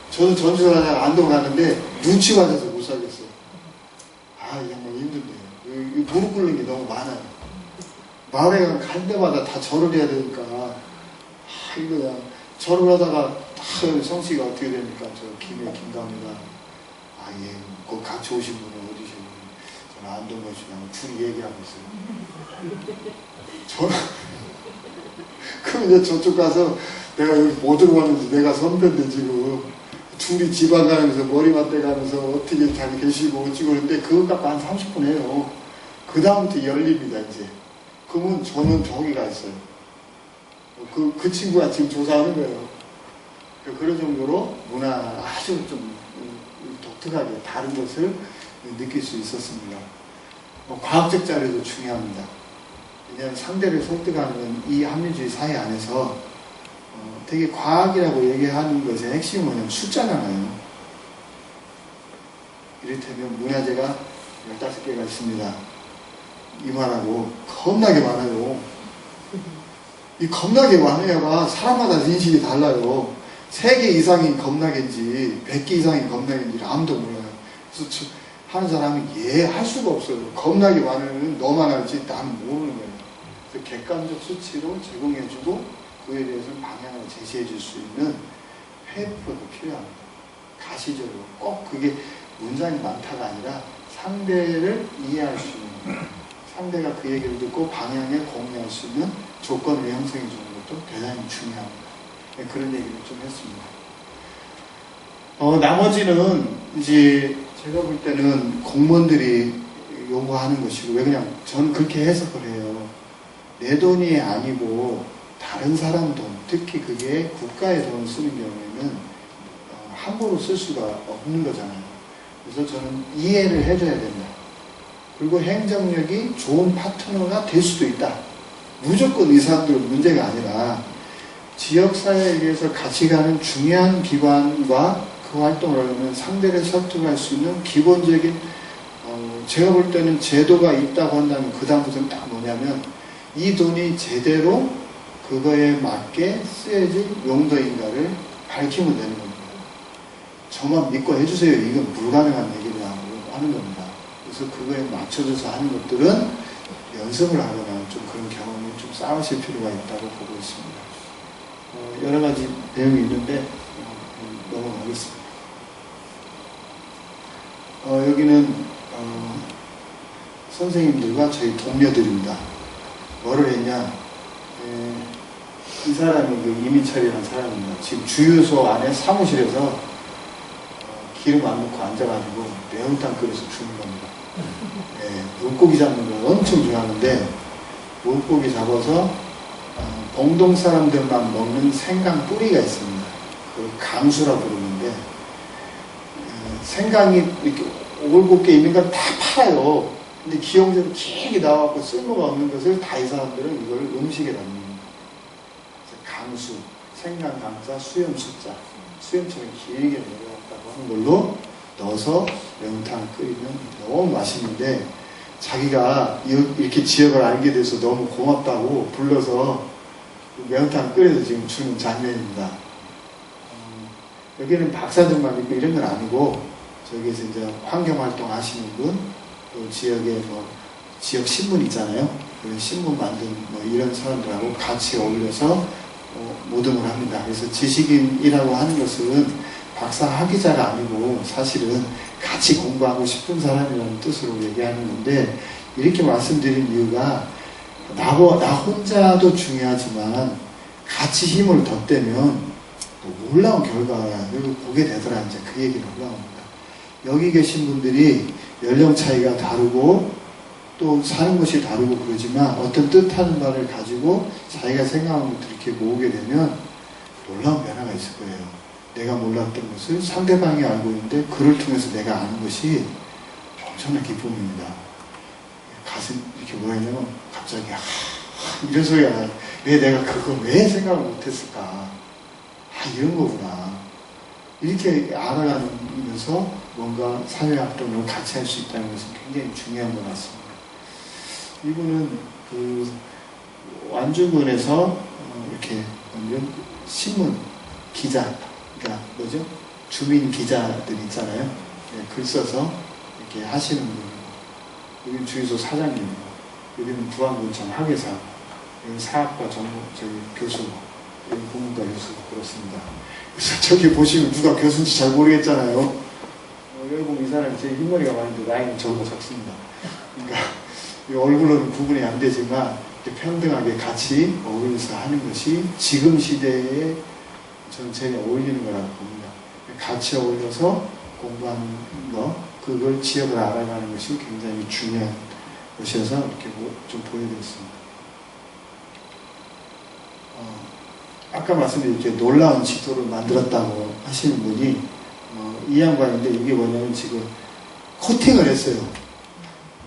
저도 전주 가다가 안동 가는데 눈치 맞아서 못 살겠어요. 아, 이 양반 힘든데요. 무릎 꿇는 게 너무 많아요. 마을에 갈 때마다 다 절을 해야 되니까 이거 그냥 절을 하다가 성씨가 어떻게 됩니까? 저 김갑니다. 아, 예, 그 같이 오신 분은 어디시고 저는 안동 가시냐고 둘이 얘기하고 있어요. 저는 그럼 이제 저쪽 가서 내가 여기 뭐 들어왔는지 내가 선배인데 지금 둘이 지방 가면서 머리맡대 가면서 어떻게 잘 계시고 어찌고 그러는데 그것 갖고 한 30분 해요. 그 다음부터 열립니다 이제. 그러면 저는 저기 가 있어요. 그 친구가 지금 조사하는 거예요. 그런 정도로 문화 아주 좀 독특하게 다른 것을 느낄 수 있었습니다. 과학적 자료도 중요합니다. 왜냐하면 상대를 설득하는 이 합리주의 사회 안에서 되게 과학이라고 얘기하는 것의 핵심은 뭐냐면 숫자잖아요. 이를테면 문화재가 15개가 있습니다. 이 말하고 겁나게 많아요. 이 겁나게 많아야가 사람마다 인식이 달라요. 3개 이상이 겁나게인지 100개 이상이 겁나게인지 아무도 몰라요. 그래서 하는 사람이 할 수가 없어요. 겁나게 많으면 너만 알지 나는 모르는 거예요. 그래서 객관적 수치로 제공해주고 그에 대해서 방향을 제시해줄 수 있는 회의표도 필요합니다. 가시적으로 꼭 그게 문장이 많다가 아니라 상대를 이해할 수 있는 상대가 그 얘기를 듣고 방향에 공유할 수 있는 조건을 형성해 주는 것도 대단히 중요합니다. 네, 그런 얘기를 좀 했습니다. 나머지는 이제 제가 볼 때는 공무원들이 요구하는 것이고 왜 그냥 저는 그렇게 해석을 해요. 내 돈이 아니고 다른 사람 돈, 특히 그게 국가의 돈을 쓰는 경우에는 함부로 쓸 수가 없는 거잖아요. 그래서 저는 이해를 해줘야 된다. 그리고 행정력이 좋은 파트너가 될 수도 있다. 무조건 이 사람들은 문제가 아니라 지역사회에 의해서 같이 가는 중요한 기관과 그 활동을 하려면 상대를 설득할 수 있는 기본적인 제가 볼 때는 제도가 있다고 한다면 그 다음부터는 딱 뭐냐면 이 돈이 제대로 그거에 맞게 쓰여질 용도인가를 밝히면 되는 겁니다. 저만 믿고 해주세요. 이건 불가능한 얘기를 하는 겁니다. 그래서 그거에 맞춰져서 하는 것들은 연습을 하거나 좀 그런 경험을 좀 쌓으실 필요가 있다고 보고 있습니다. 여러 가지 내용이 있는데 넘어가겠습니다. 여기는 선생님들과 저희 동료들입니다. 뭐를 했냐? 이 사람이 그 이미철이라는 사람입니다. 지금 주유소 안에 사무실에서 기름 안 넣고 앉아가지고 매운탕 끓여서 주는 겁니다. 물고기 잡는 걸 엄청 좋아하는데 물고기 잡아서 봉동 사람들만 먹는 생강 뿌리가 있습니다. 그 강수라 부르는데 생강이 이렇게 올곧게 있는 건 다 팔아요. 근데 기형제로 길게 나와갖고 쓸모가 없는 것을 다 이 사람들은 이걸 음식에 넣는 강수, 생강 강자, 수염 숫자, 수염처럼 길게 내려갔다고 하는 걸로 넣어서 매운탕을 끓이면 너무 맛있는데 자기가 이렇게 지역을 알게 돼서 너무 고맙다고 불러서 매운탕을 끓여서 지금 주는 장면입니다. 여기는 박사들만 있고 이런 건 아니고 저기에서 이제 환경활동 하시는 분, 또 지역에 지역 신문 있잖아요. 그 신문 만든 이런 사람들하고 같이 어울려서 모듬을 합니다. 그래서 지식인이라고 하는 것은 박사 학위자가 아니고 사실은 같이 공부하고 싶은 사람이라는 뜻으로 얘기하는 건데, 이렇게 말씀드린 이유가 나 혼자도 중요하지만 같이 힘을 덧대면 놀라운 결과를 보게 되더라. 이제 그 얘기를 하려고 합니다. 여기 계신 분들이 연령 차이가 다르고 또 사는 것이 다르고 그러지만 어떤 뜻하는 바를 가지고 자기가 생각하는 것들을 이렇게 모으게 되면 놀라운 변화가 있을 거예요. 내가 몰랐던 것을 상대방이 알고 있는데 그를 통해서 내가 아는 것이 엄청난 기쁨입니다. 가슴 이렇게 뭐냐면 갑자기 이런 소리가 나요. 왜 내가 그걸 왜 생각을 못했을까? 이런 거구나. 이렇게 알아가면서 뭔가 사회활동을 같이 할 수 있다는 것은 굉장히 중요한 것 같습니다. 이분은 그 완주군에서 이렇게 신문 기자, 그러니까 뭐죠? 주민 기자들 있잖아요. 글 써서 이렇게 하시는 분. 여기는 주유소 사장님이고, 여기는 부안군청 학예사, 여기는 사학과 교수, 여기 국문과 교수 그렇습니다. 그래서 저기 보시면 누가 교수인지 잘 모르겠잖아요. 여기 보면 이 사람이 제일 흰머리가 많은데 나이는 저보다 적습니다. 그러니까 얼굴로는 구분이 안 되지만 평등하게 같이 어울려서 하는 것이 지금 시대에 저는 제일 어울리는 거라고 봅니다. 같이 어울려서 공부하는 거, 그걸 지역을 알아가는 것이 굉장히 중요한 것이어서 이렇게 좀 보여드렸습니다. 아까 말씀드린 이렇게 놀라운 지도를 만들었다고 하시는 분이 이 양반인데, 이게 뭐냐면 지금 코팅을 했어요.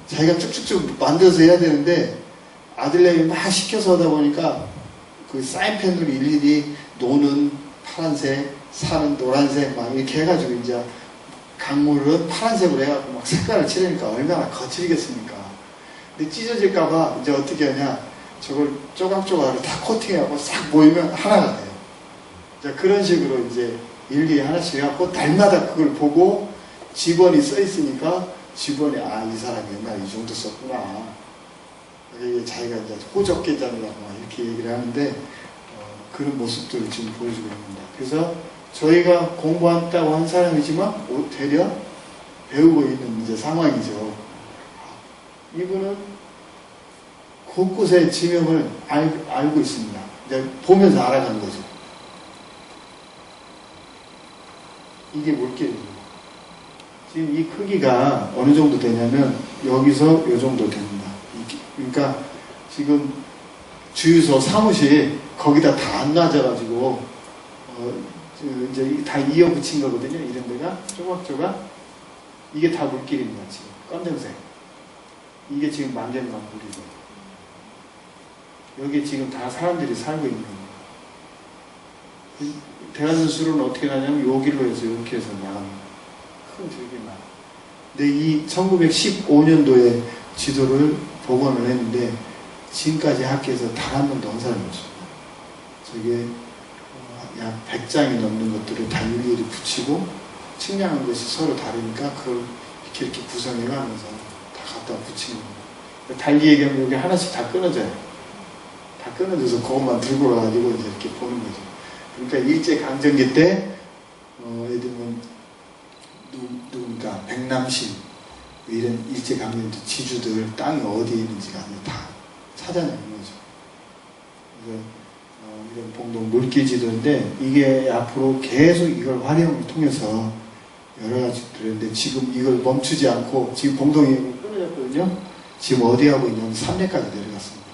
자기가 쭉쭉쭉 만들어서 해야 되는데 아들내미 막 시켜서 하다 보니까 그 사인펜으로 일일이 노는 파란색, 사는 노란색 막 이렇게 해가지고 이제 강물은 파란색으로 해갖고 막 색깔을 칠하니까 얼마나 거칠겠습니까? 근데 찢어질까봐 이제 어떻게 하냐, 저걸 조각조각으로 다 코팅해갖고 싹 모이면 하나가 돼요. 자, 그런 식으로 이제 일일이 하나씩 해갖고 날마다 그걸 보고 직원이 써 있으니까 직원이 이 사람이 옛날에 이 정도 썼구나. 이게 자기가 이제 호적계장이라고 이렇게 얘기를 하는데 그런 모습들을 지금 보여주고 있습니다. 그래서 저희가 공부한다고 한 사람이지만 되려 배우고 있는 이제 상황이죠. 이분은 곳곳의 지명을 알고 있습니다. 이제 보면서 알아가는 거죠. 이게 물길입니다. 지금 이 크기가 어느 정도 되냐면 여기서 이 정도 됩니다. 그러니까 지금 주유소 사무실 거기다 다 안 놔져가지고 이제 다 이어붙인 거거든요. 이런 데가 조각조각 이게 다 물길입니다. 지금 검정색 이게 지금 만개만 물이고 여기 지금 다 사람들이 살고 있는 겁니다. 대한선 수로는 어떻게 나냐면 요 길로 해서 이렇게 해서 나갑니다. 큰 줄기만. 근데 이 1915년도에 지도를 복원을 했는데 지금까지 학교에서 단 한 번도 한 사람이 없습니다. 저게 약 100장이 넘는 것들을 다 일일이 붙이고 측량한 것이 서로 다르니까 그걸 이렇게 구성해가면서 다 갖다 붙이는 겁니다. 달리 얘기하면 여기 하나씩 다 끊어져요. 다 끊어져서 그것만 들고 가가지고 이제 이렇게 보는 거죠. 그러니까 일제강점기 때 예를 들면 누군가 백남신 이런 일제강점기 지주들 땅이 어디에 있는지가 다 찾아내는 거죠. 그래서 이런 봉동 물길 지도인데 이게 앞으로 계속 이걸 활용을 통해서 여러 가지 들었는데 지금 이걸 멈추지 않고 지금 봉동이 끊어졌거든요. 지금 어디 하고 있냐면 3례까지 내려갔습니다.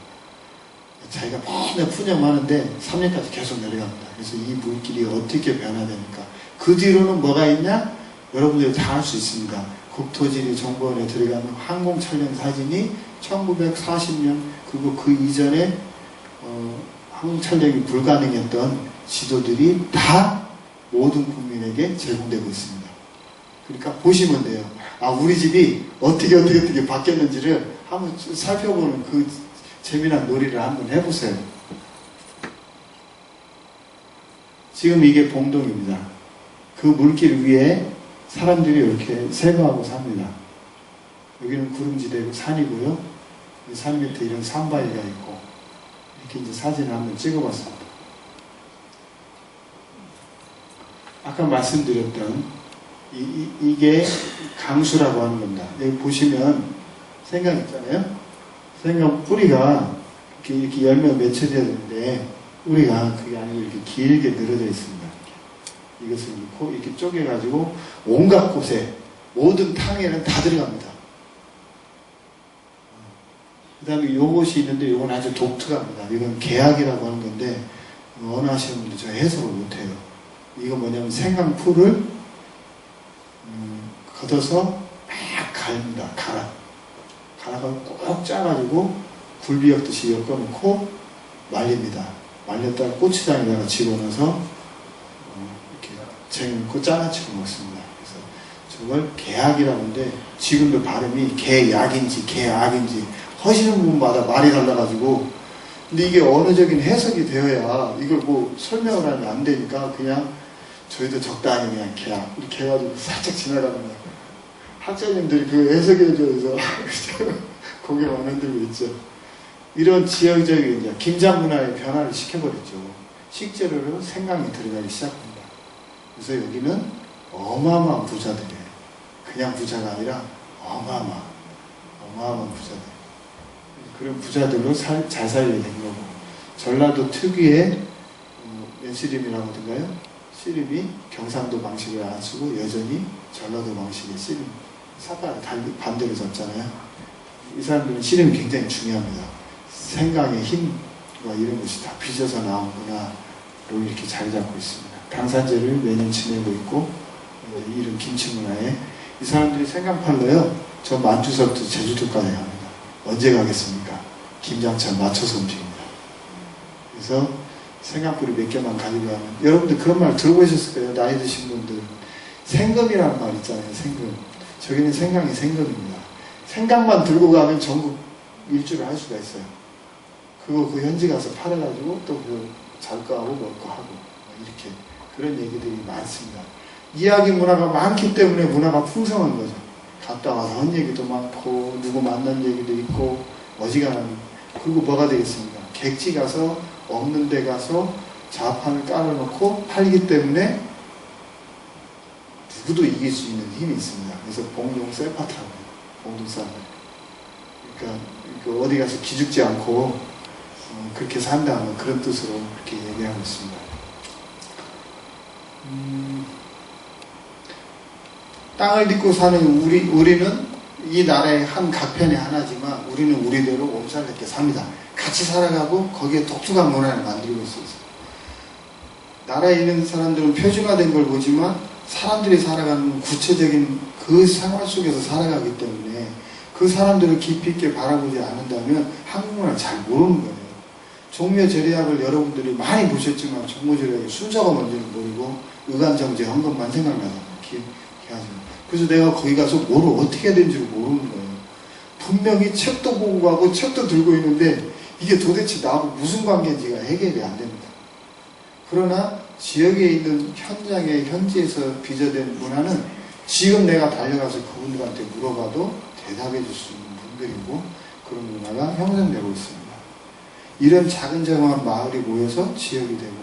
자기가 맨날 푸념하는데 3례까지 계속 내려갑니다. 그래서 이 물길이 어떻게 변화되니까 그 뒤로는 뭐가 있냐? 여러분들이 다 알 수 있습니다. 국토지리 정보원에 들어가면 항공 촬영 사진이 1940년 그리고 그 이전에 항공 촬영이 불가능했던 지도들이 다 모든 국민에게 제공되고 있습니다. 그러니까 보시면 돼요. 우리 집이 어떻게 바뀌었는지를 한번 살펴보는 그 재미난 놀이를 한번 해보세요. 지금 이게 봉동입니다. 그 물길 위에 사람들이 이렇게 생활하고 삽니다. 여기는 구름지대고 산이고요. 산 밑에 이런 산바위가 있고 이렇게 이제 사진을 한번 찍어봤습니다. 아까 말씀드렸던 이게 강수라고 하는 겁니다. 여기 보시면 생강 있잖아요. 생강 뿌리가 이렇게 열매가 맺혀져야 되는데 뿌리가 그게 아니고 이렇게 길게 늘어져 있습니다. 이것을 이렇게 쪼개가지고 온갖 곳에 모든 탕에는 다 들어갑니다. 그 다음에 요것이 있는데 요건 아주 독특합니다. 이건 계약이라고 하는 건데 원하시는 분들 저 해석을 못해요. 이거 뭐냐면 생강풀을 걷어서 막 갈립니다. 갈아가지고 꼭 짜가지고 굴비 엮듯이 엮어놓고 말립니다. 말렸다가 고추장에다가 집어넣어서 이렇게 쟁여놓고 짜나치고 먹습니다. 그래서 저걸 계약이라고 하는데 지금도 발음이 계약인지 계약인지 하시는 부분마다 말이 달라가지고 근데 이게 언어적인 해석이 되어야 이걸 뭐 설명을 하면 안 되니까 그냥 저희도 적당히 그냥 계약 이렇게 해가지고 살짝 지나갑니다. 학자님들이 그 해석해줘서 고개 안 흔들고 있죠. 이런 지역적인 이제 김장 문화의 변화를 시켜버렸죠. 식재료로 생강이 들어가기 시작합니다. 그래서 여기는 어마어마한 부자들이에요. 그냥 부자가 아니라 어마어마한 부자들. 그런 부자들로 잘 살게 된 거고 전라도 특유의 씨름이라고 하던가요? 씨름이 경상도 방식을 안 쓰고 여전히 전라도 방식의 씨름 삿발을 반대로 잡잖아요. 이 사람들은 씨름이 굉장히 중요합니다. 생강의 힘과 이런 것이 다 빚어서 나오구나 이렇게 자리 잡고 있습니다. 당산제를 매년 지내고 있고 이런 김치 문화에 이 사람들이 생강 팔러요. 저 만주서부터 제주도까지 갑니다. 언제 가겠습니까? 김장철 맞춰서 움직입니다. 그래서 생강뿌리 몇 개만 가지고 가면 여러분들 그런 말 들어보셨을 거예요. 나이 드신 분들 생금이라는 말 있잖아요. 생금. 저기는 생강이 생금입니다. 생강만 들고 가면 전국 일주를 할 수가 있어요. 그거 그 현지 가서 팔아가지고 또 그 잘거하고 먹고 하고 이렇게 그런 얘기들이 많습니다. 이야기 문화가 많기 때문에 문화가 풍성한 거죠. 갔다 와서 한 얘기도 많고 누구 만난 얘기도 있고 어지간한 그리고 뭐가 되겠습니까? 객지 가서 없는 데 가서 자판을 깔아놓고 팔기 때문에 누구도 이길 수 있는 힘이 있습니다. 그래서 봉동 셀파트라고 해요. 봉동 사람들. 그러니까 어디 가서 기죽지 않고 그렇게 산다는 그런 뜻으로 그렇게 얘기하고 있습니다. 땅을 딛고 사는 우리는 이 나라의 한 각편의 하나지만 우리는 우리대로 몸살렵게 삽니다. 같이 살아가고 거기에 독특한 문화를 만들고 있어요. 나라에 있는 사람들은 표준화된 걸 보지만 사람들이 살아가는 구체적인 그 생활 속에서 살아가기 때문에 그 사람들을 깊이 있게 바라보지 않는다면 한국 문화를 잘 모르는 거예요. 종묘절약을 여러분들이 많이 보셨지만 종묘절약의 순서가 뭔지는 모르고 의관정제 한 것만 생각나서 기억하죠. 그래서 내가 거기 가서 뭐를 어떻게 해야 되는지를 모르는 거예요. 분명히 책도 보고 가고 책도 들고 있는데 이게 도대체 나하고 무슨 관계인지가 해결이 안 됩니다. 그러나 지역에 있는 현장에 현지에서 빚어낸 문화는 지금 내가 달려가서 그분들한테 물어봐도 대답해 줄 수 있는 분들이고 그런 문화가 형성되고 있습니다. 이런 작은 작은 마을이 모여서 지역이 되고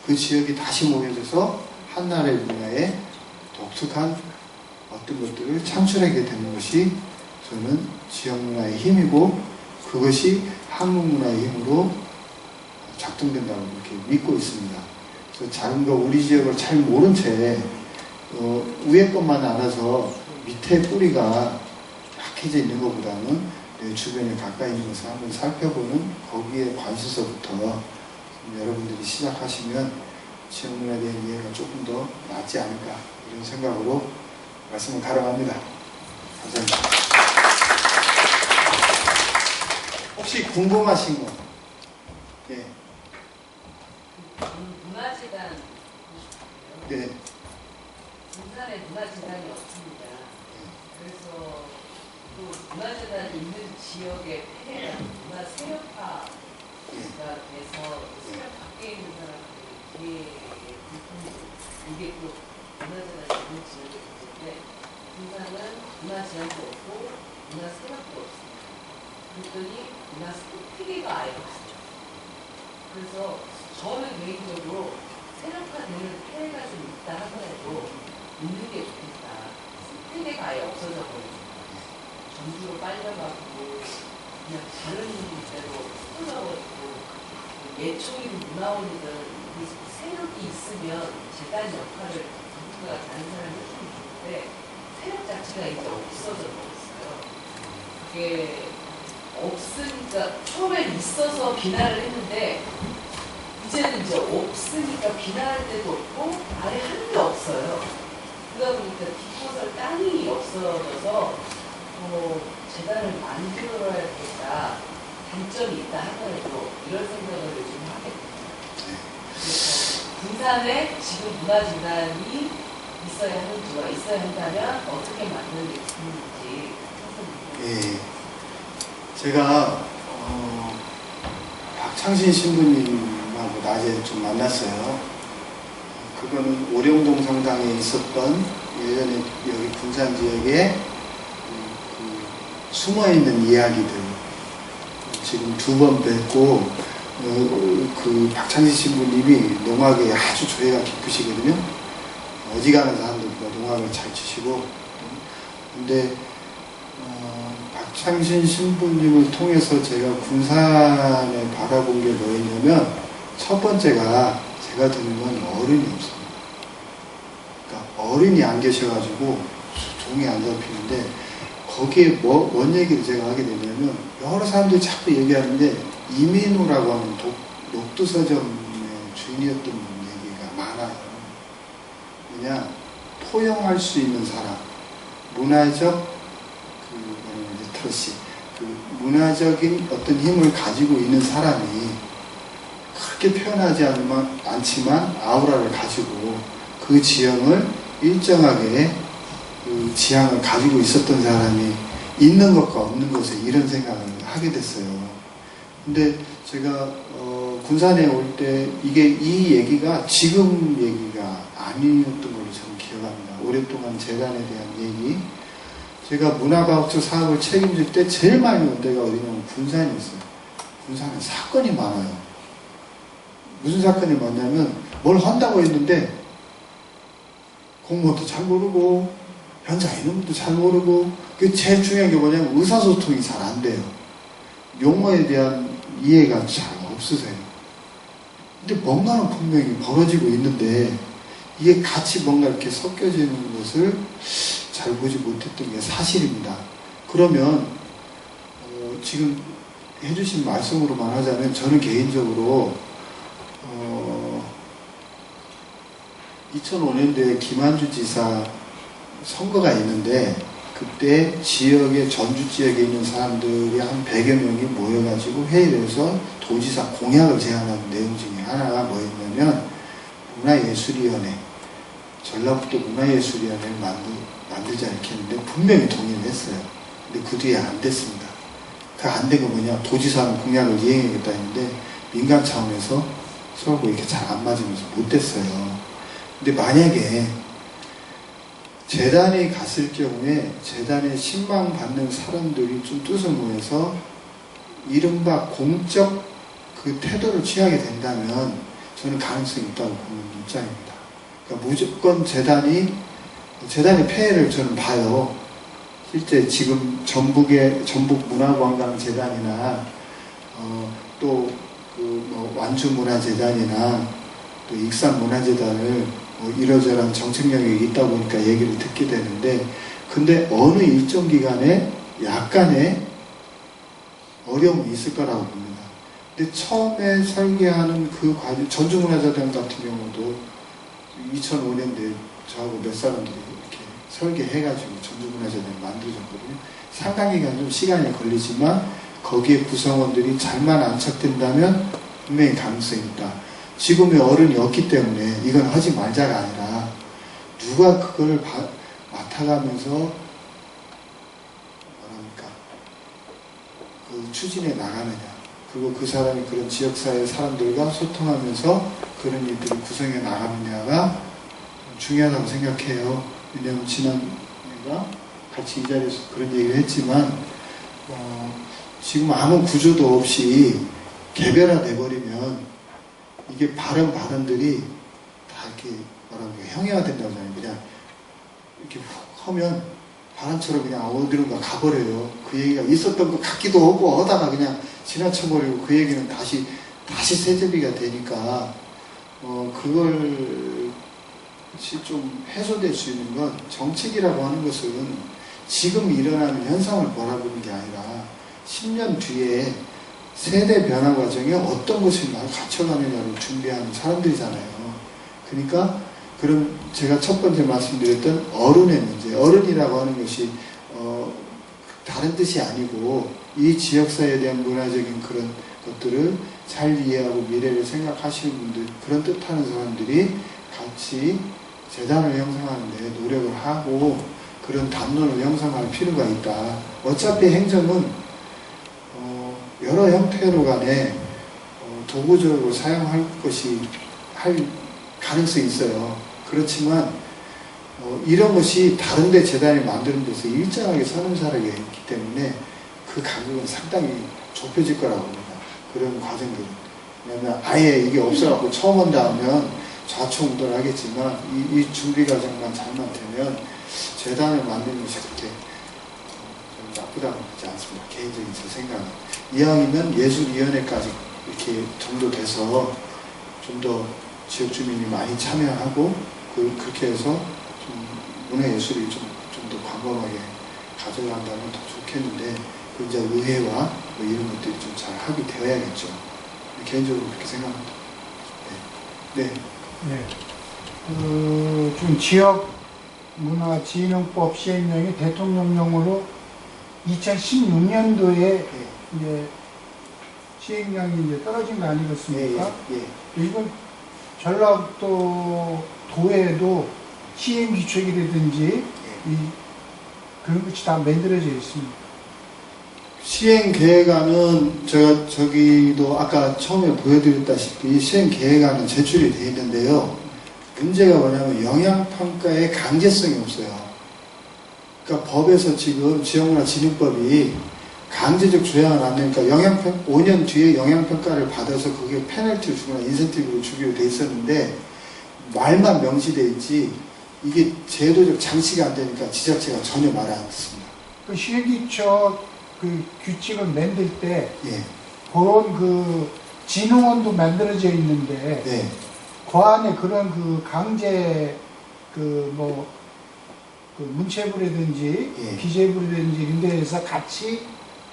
그 지역이 다시 모여져서 한나라의 문화에 독특한 어떤 것들을 창출하게 되는 것이 저는 지역 문화의 힘이고 그것이 한국 문화의 힘으로 작동된다고 이렇게 믿고 있습니다. 그래서 작은 거 우리 지역을 잘 모른 채 위에 것만 알아서 밑에 뿌리가 약해져 있는 것보다는 내 주변에 가까이 있는 것을 한번 살펴보는 거기에 관심서부터 여러분들이 시작하시면 지역 문화에 대한 이해가 조금 더 낫지 않을까 이런 생각으로 말씀을 가져갑니다. 감사합니다. 혹시 궁금하신 거? 예. 문화재단. 네. 부산에 문화재단이 없습니다. 그래서 또 문화재단이 있는 지역의 폐해가 문화 세력화가 돼서 세력 밖에 있는 사람들이 이게 또 문화재단이 있는 지역이 있는데 부산은 문화재단도 없고 문화 세력도 없습니다. 그랬더니 문화 스토리가 아예 없어요. 그래서 저는 개인적으로 세력화되는 폐해가 좀 있다 하더라도 있는 게 좋겠다. 세계가 아예 없어져 버리고 전주로 빨려가고 그냥 다른 데로 흩어져버리고 예초이든 문화원이든 세력이 있으면 재단 역할을 누군가 다른 사람이 해주면 좋은데 세력 자체가 이제 없어져 버렸어요. 그게 없으니까 처음엔 있어서 비난을 했는데 이제는 이제 없으니까 비난할 데도 없고 아예 하는 게 없어요. 그러다 보니까 뒷고설 땅이 없어져서 재단을 만들어야겠다. 단점이 있다 하더라도 이런 생각을 요즘 하게 됩니다. 그래서 군산에 지금 문화재단이 있어야 하는지와 있어야 한다면 어떻게 만드는 게 좋은지 예, 제가 박창신 신부님하고 낮에 좀 만났어요. 그거는 오령동 성당에 있었던 예전에 여기 군산 지역에 숨어있는 이야기들 지금 2번 뵙고 그 박창신 신부님이 농악에 아주 조예가 깊으시거든요. 어지간한 사람들보다 농악을 잘 치시고 근데 박창신 신부님을 통해서 제가 군산에 바라본 게 뭐였냐면 첫 번째가 제가 듣는 건 어른이 없습니다. 그러니까 어른이 안 계셔가지고 종이 안 잡히는데 거기에 뭔 얘기를 제가 하게 되냐면 여러 사람들이 자꾸 얘기하는데 이민우라고 하는 녹두서점의 주인이었던 얘기가 많아요. 그냥 포용할 수 있는 사람, 문화적 리터러시, 문화적인 어떤 힘을 가지고 있는 사람이 그렇게 표현하지 않지만 아우라를 가지고 그 지형을 일정하게 그 지향을 가지고 있었던 사람이 있는 것과 없는 것에 이런 생각을 하게 됐어요. 근데 제가 군산에 올 때 이 얘기가 지금 얘기가 아니었던 걸로 저는 기억합니다. 오랫동안 재단에 대한 얘기. 제가 문화과학적 사업을 책임질 때 제일 많이 온 데가 어디냐면 군산이었어요. 군산에 사건이 많아요. 무슨 사건이 많냐면 뭘 한다고 했는데 공무원도 잘 모르고 현장에 있는 것도 잘 모르고 그 제일 중요한 게 뭐냐면 의사소통이 잘 안 돼요. 용어에 대한 이해가 잘 없으세요. 근데 뭔가는 분명히 벌어지고 있는데 이게 같이 뭔가 이렇게 섞여지는 것을 잘 보지 못했던 게 사실입니다. 그러면 지금 해주신 말씀으로만 하자면 저는 개인적으로 2005년도에 김한주 지사 선거가 있는데 그때 지역에 전주 지역에 있는 사람들이 한 100여 명이 모여가지고 회의를 해서 도지사 공약을 제안한 내용 중에 하나가 뭐였냐면 문화예술위원회, 전라북도 문화예술위원회를 만들자 이렇게 했는데 분명히 동의를 했어요. 근데 그 뒤에 안 됐습니다. 그 안 된 거 뭐냐, 도지사는 공약을 이행하겠다 했는데 민간 차원에서 서로 이렇게 잘 안 맞으면서 못 됐어요. 근데 만약에 재단에 갔을 경우에 재단에 신망받는 사람들이 좀 뜻을 모여서 이른바 공적 그 태도를 취하게 된다면 저는 가능성이 있다고 보는 입장입니다. 그러니까 무조건 재단의 폐해를 저는 봐요. 실제 지금 전북 문화관광재단이나 또 그 완주문화재단이나 또 익산문화재단을 이러저러한 정책 영역이 있다 보니까 얘기를 듣게 되는데, 근데 어느 일정 기간에 약간의 어려움이 있을 거라고 봅니다. 근데 처음에 설계하는 그 과정, 전주문화재단 같은 경우도 2005년도에 저하고 몇 사람들이 이렇게 설계해가지고 전주문화재단을 만들어졌거든요. 상당히 좀 시간이 걸리지만 거기에 구성원들이 잘만 안착된다면 분명히 가능성이 있다. 지금의 어른이 없기 때문에 이건 하지 말자가 아니라 누가 그걸 맡아가면서 그 추진해 나가느냐, 그리고 그 사람이 그런 지역사회 사람들과 소통하면서 그런 일들을 구성해 나가느냐가 중요하다고 생각해요. 왜냐하면 지난해가 같이 이 자리에서 그런 얘기를 했지만 지금 아무 구조도 없이 개별화돼 버리면 이게 발언들이 이렇게 뭐라고 형해화된다고 하잖아요. 그냥 이렇게 훅 하면 바람처럼 그냥 어디론가 가버려요. 그 얘기가 있었던 것 같기도 하고 하다가 그냥 지나쳐버리고 그 얘기는 다시 새제비가 되니까 그걸 좀 해소될 수 있는 건 정책이라고 하는 것은 지금 일어나는 현상을 바라보는 게 아니라 10년 뒤에 세대 변화 과정에 어떤 것이 날 갇혀가느냐를 준비하는 사람들이잖아요. 그러니까 그럼 제가 첫 번째 말씀드렸던 어른의 문제, 어른이라고 하는 것이 다른 뜻이 아니고 이 지역사회에 대한 문화적인 그런 것들을 잘 이해하고 미래를 생각하시는 분들, 그런 뜻하는 사람들이 같이 재단을 형성하는 데 노력을 하고 그런 담론을 형성할 필요가 있다. 어차피 행정은 여러 형태로 간에 도구적으로 사용할 것이 할 가능성이 있어요. 그렇지만 이런 것이 다른 데 재단이 만드는 데서 일정하게 선행사라게 있기 때문에 그 간격은 상당히 좁혀질 거라고 봅니다. 그런 과정들은. 왜냐하면 아예 이게 없어갖고 처음 한다 하면 좌충우돌하겠지만 이 준비 과정만 잘만 되면 재단을 만드는 것이 그렇게 나쁘다고 보지 않습니다. 개인적인 제 생각은. 이왕이면 예술위원회까지 이렇게 정도 돼서 좀 더 지역 주민이 많이 참여하고 그렇게 해서 좀 문화예술이 좀 더 광범하게 가져간다면 더 좋겠는데 그 이제 의회와 뭐 이런 것들이 좀 잘 합의되어야겠죠. 개인적으로 그렇게 생각합니다. 네. 지금 지역문화진흥법 시행령이 대통령령으로 2016년도에 이제 시행령이 이제 떨어진 거 아니겠습니까? 이건 전라도 도에도 시행규칙이라든지 그런 것이 다 만들어져 있습니다. 시행계획안은 제가 저기도 아까 처음에 보여드렸다시피 시행계획안은 제출이 되어 있는데요. 문제가 뭐냐면 영향평가에 강제성이 없어요. 그러니까 법에서 지금 지역문화진흥법이 강제적 조항을 안 내니까 5년 뒤에 영향평가를 받아서 그게 페널티를 주거나 인센티브를 주기로 돼 있었는데 말만 명시돼 있지 이게 제도적 장치가 안 되니까 지자체가 전혀 말을 안 듣습니다. 그 시행규칙 그 규칙을 만들 때 그런 그 진흥원도 만들어져 있는데 그 안에 그런 그 강제 그 문체부라든지 기재부라든지 이런 데에서 같이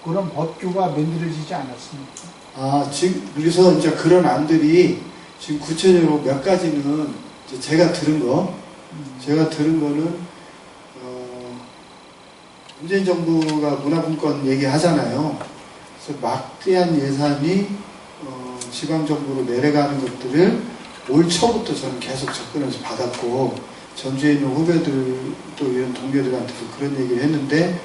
그런 법규가 만들어지지 않았습니까? 지금 그래서 이제 그런 안들이 지금 구체적으로 몇 가지는 이제 제가 들은 거는 문재인 정부가 문화분권 얘기하잖아요. 그래서 막대한 예산이 지방정부로 내려가는 것들을 올 초부터 저는 계속 접근해서 받았고 전주에 있는 후배들 또 이런 동료들한테도 그런 얘기를 했는데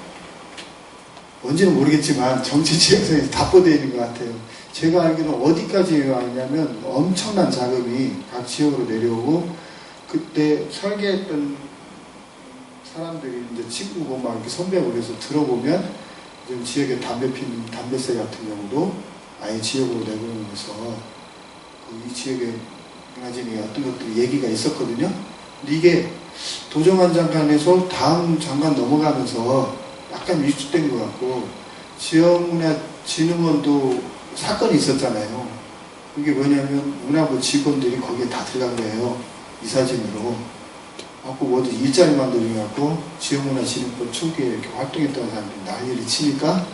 뭔지는 모르겠지만 정치지역상에서 답보되어 있는 것 같아요. 제가 알기로는 어디까지 왔냐면 엄청난 자금이 각 지역으로 내려오고 그때 설계했던 사람들이 이제 친구고 막 이렇게 선배고 그래서 들어보면 지금 지역에 담배 피는 담배세 같은 경우도 아예 지역으로 내보내면서 이 지역의 문화진흥의 어떤 것들이 얘기가 있었거든요. 근데 이게 도정환 장관에서 다음 장관 넘어가면서 약간 위축된 것 같고 지역문화진흥원도 사건이 있었잖아요. 그게 뭐냐면 문화부 직원들이 거기에 다 들어간 거예요. 이사진으로. 모두 일자리 만들어갖고 지역문화진흥법 초기에 이렇게 활동했던 사람들이 난리를 치니까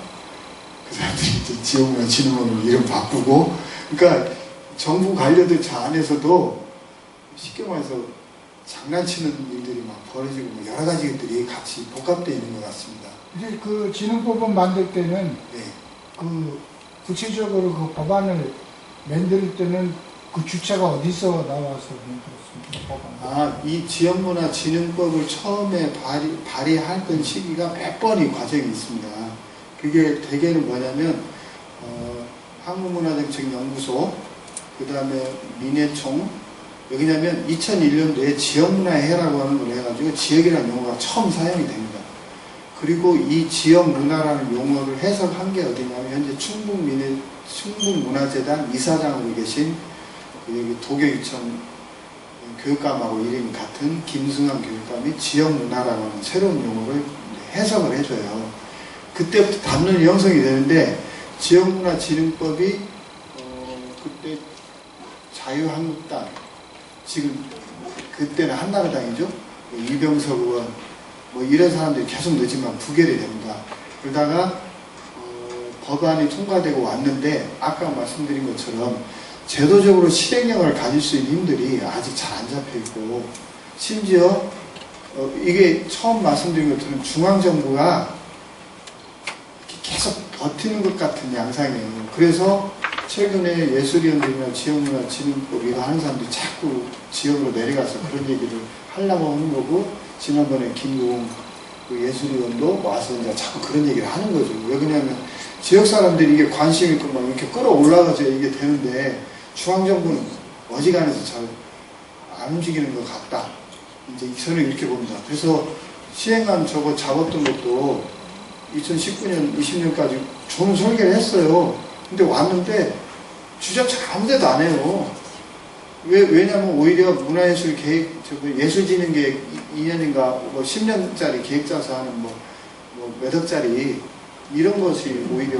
그 사람들이 이제 지역문화진흥원으로 이름 바꾸고 그러니까 정부 관료들 저 안에서도 쉽게 말해서 장난치는 일들이 막 벌어지고 여러 가지 것들이 같이 복합되어 있는 것 같습니다. 이제 그 진흥법을 만들 때는 그 구체적으로 그 법안을 만들 때는 그 주체가 어디서 나와서 만들었습니까? 이 지역문화진흥법을 처음에 발의했던 시기가 몇 번이 과정이 있습니다. 그게 대개는 뭐냐면 한국문화정책연구소, 그 다음에 민해총, 여기냐면 2001년도에 지역문화회라고 하는 걸 해가지고 지역이라는 용어가 처음 사용이 됩니다. 그리고 이 지역문화라는 용어를 해석한 게 어디냐면 현재 충북문화재단 이사장으로 계신 여기 도교유천 교육감하고 이름이 같은 김승환 교육감이 지역문화라는 새로운 용어를 해석을 해줘요. 그때부터 담론이 형성이 되는데 지역문화진흥법이 그때 자유한국당, 지금 그때는 한나라당이죠. 이병석 의원 뭐 이런 사람들이 계속 늦지만 부결이 됩니다. 그러다가 법안이 통과되고 왔는데 아까 말씀드린 것처럼 제도적으로 실행력을 가질 수 있는 힘들이 아직 잘 안 잡혀 있고, 심지어 이게 처음 말씀드린 것처럼 중앙정부가 계속 버티는 것 같은 양상이에요. 그래서 최근에 예술위원들이나 지역문화진흥법 이거 하는 사람들이 자꾸 지역으로 내려가서 그런 얘기를 하려고 하는 거고, 지난번에 김무웅 예술위원도 와서 이제 자꾸 그런 얘기를 하는 거죠. 왜 그러냐면 지역 사람들이 이게 관심 있고 막 이렇게 끌어올라가서 이게 되는데 중앙정부는 어지간해서 잘 안 움직이는 것 같다. 이제 저는 이렇게 봅니다. 그래서 시행안 저거 잡았던 것도 2019년, 20년까지 저는 설계를 했어요. 근데 왔는데 주자체가 아무 데도 안 해요. 왜냐면 오히려 문화예술 계획, 예술진흥 계획 2년인가 뭐 10년짜리 계획 짜서 하는 뭐 몇 억짜리 이런 것이 오히려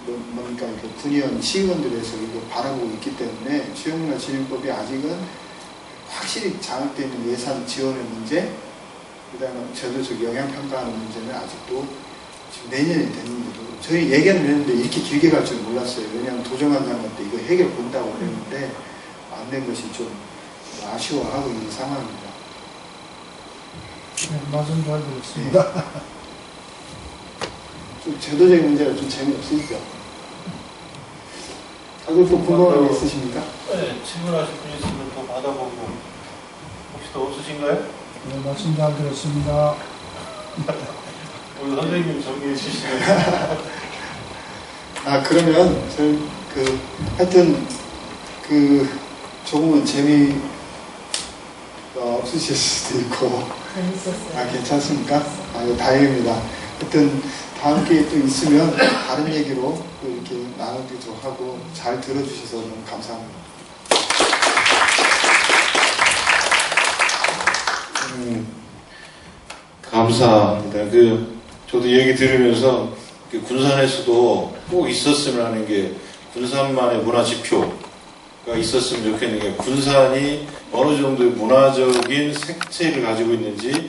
뭡니까 이렇게 군의원, 시의원들에서 이거 바라보고 있기 때문에 지역문화진흥법이 아직은 확실히 장악되어 있는 예산 지원의 문제, 그 다음에 제도적 영향평가하는 문제는 아직도 지금 내년이 됐는데도 저희 얘기는 했는데 이렇게 길게 갈 줄 몰랐어요. 왜냐하면 도정관장 때 이거 해결 본다고 그랬는데 안 된 것이 좀 아쉬워하고 있는 상황입니다. 네, 말씀 잘 들었습니다. 네. 좀 제도적인 문제가 좀 재미없으시죠? 다들 또 궁금한 게 있으십니까? 네, 질문하실 분 있으면 더 받아보고. 혹시 더 없으신가요? 네, 말씀 잘 들었습니다. 우리 선생님 정리해 주시면. 그러면 저희 하여튼 조금은 재미가 없으실 수도 있고. 재밌었어요. 괜찮습니까? 다행입니다. 하여튼 다음 기회에 또 있으면 다른 얘기로 또 이렇게 나누기도 하고 잘 들어주셔서 너무 감사합니다. 감사합니다. 저도 얘기 들으면서 군산에서도 꼭 있었으면 하는 게 군산만의 문화지표가 있었으면 좋겠는 게 군산이 어느 정도의 문화적인 색채를 가지고 있는지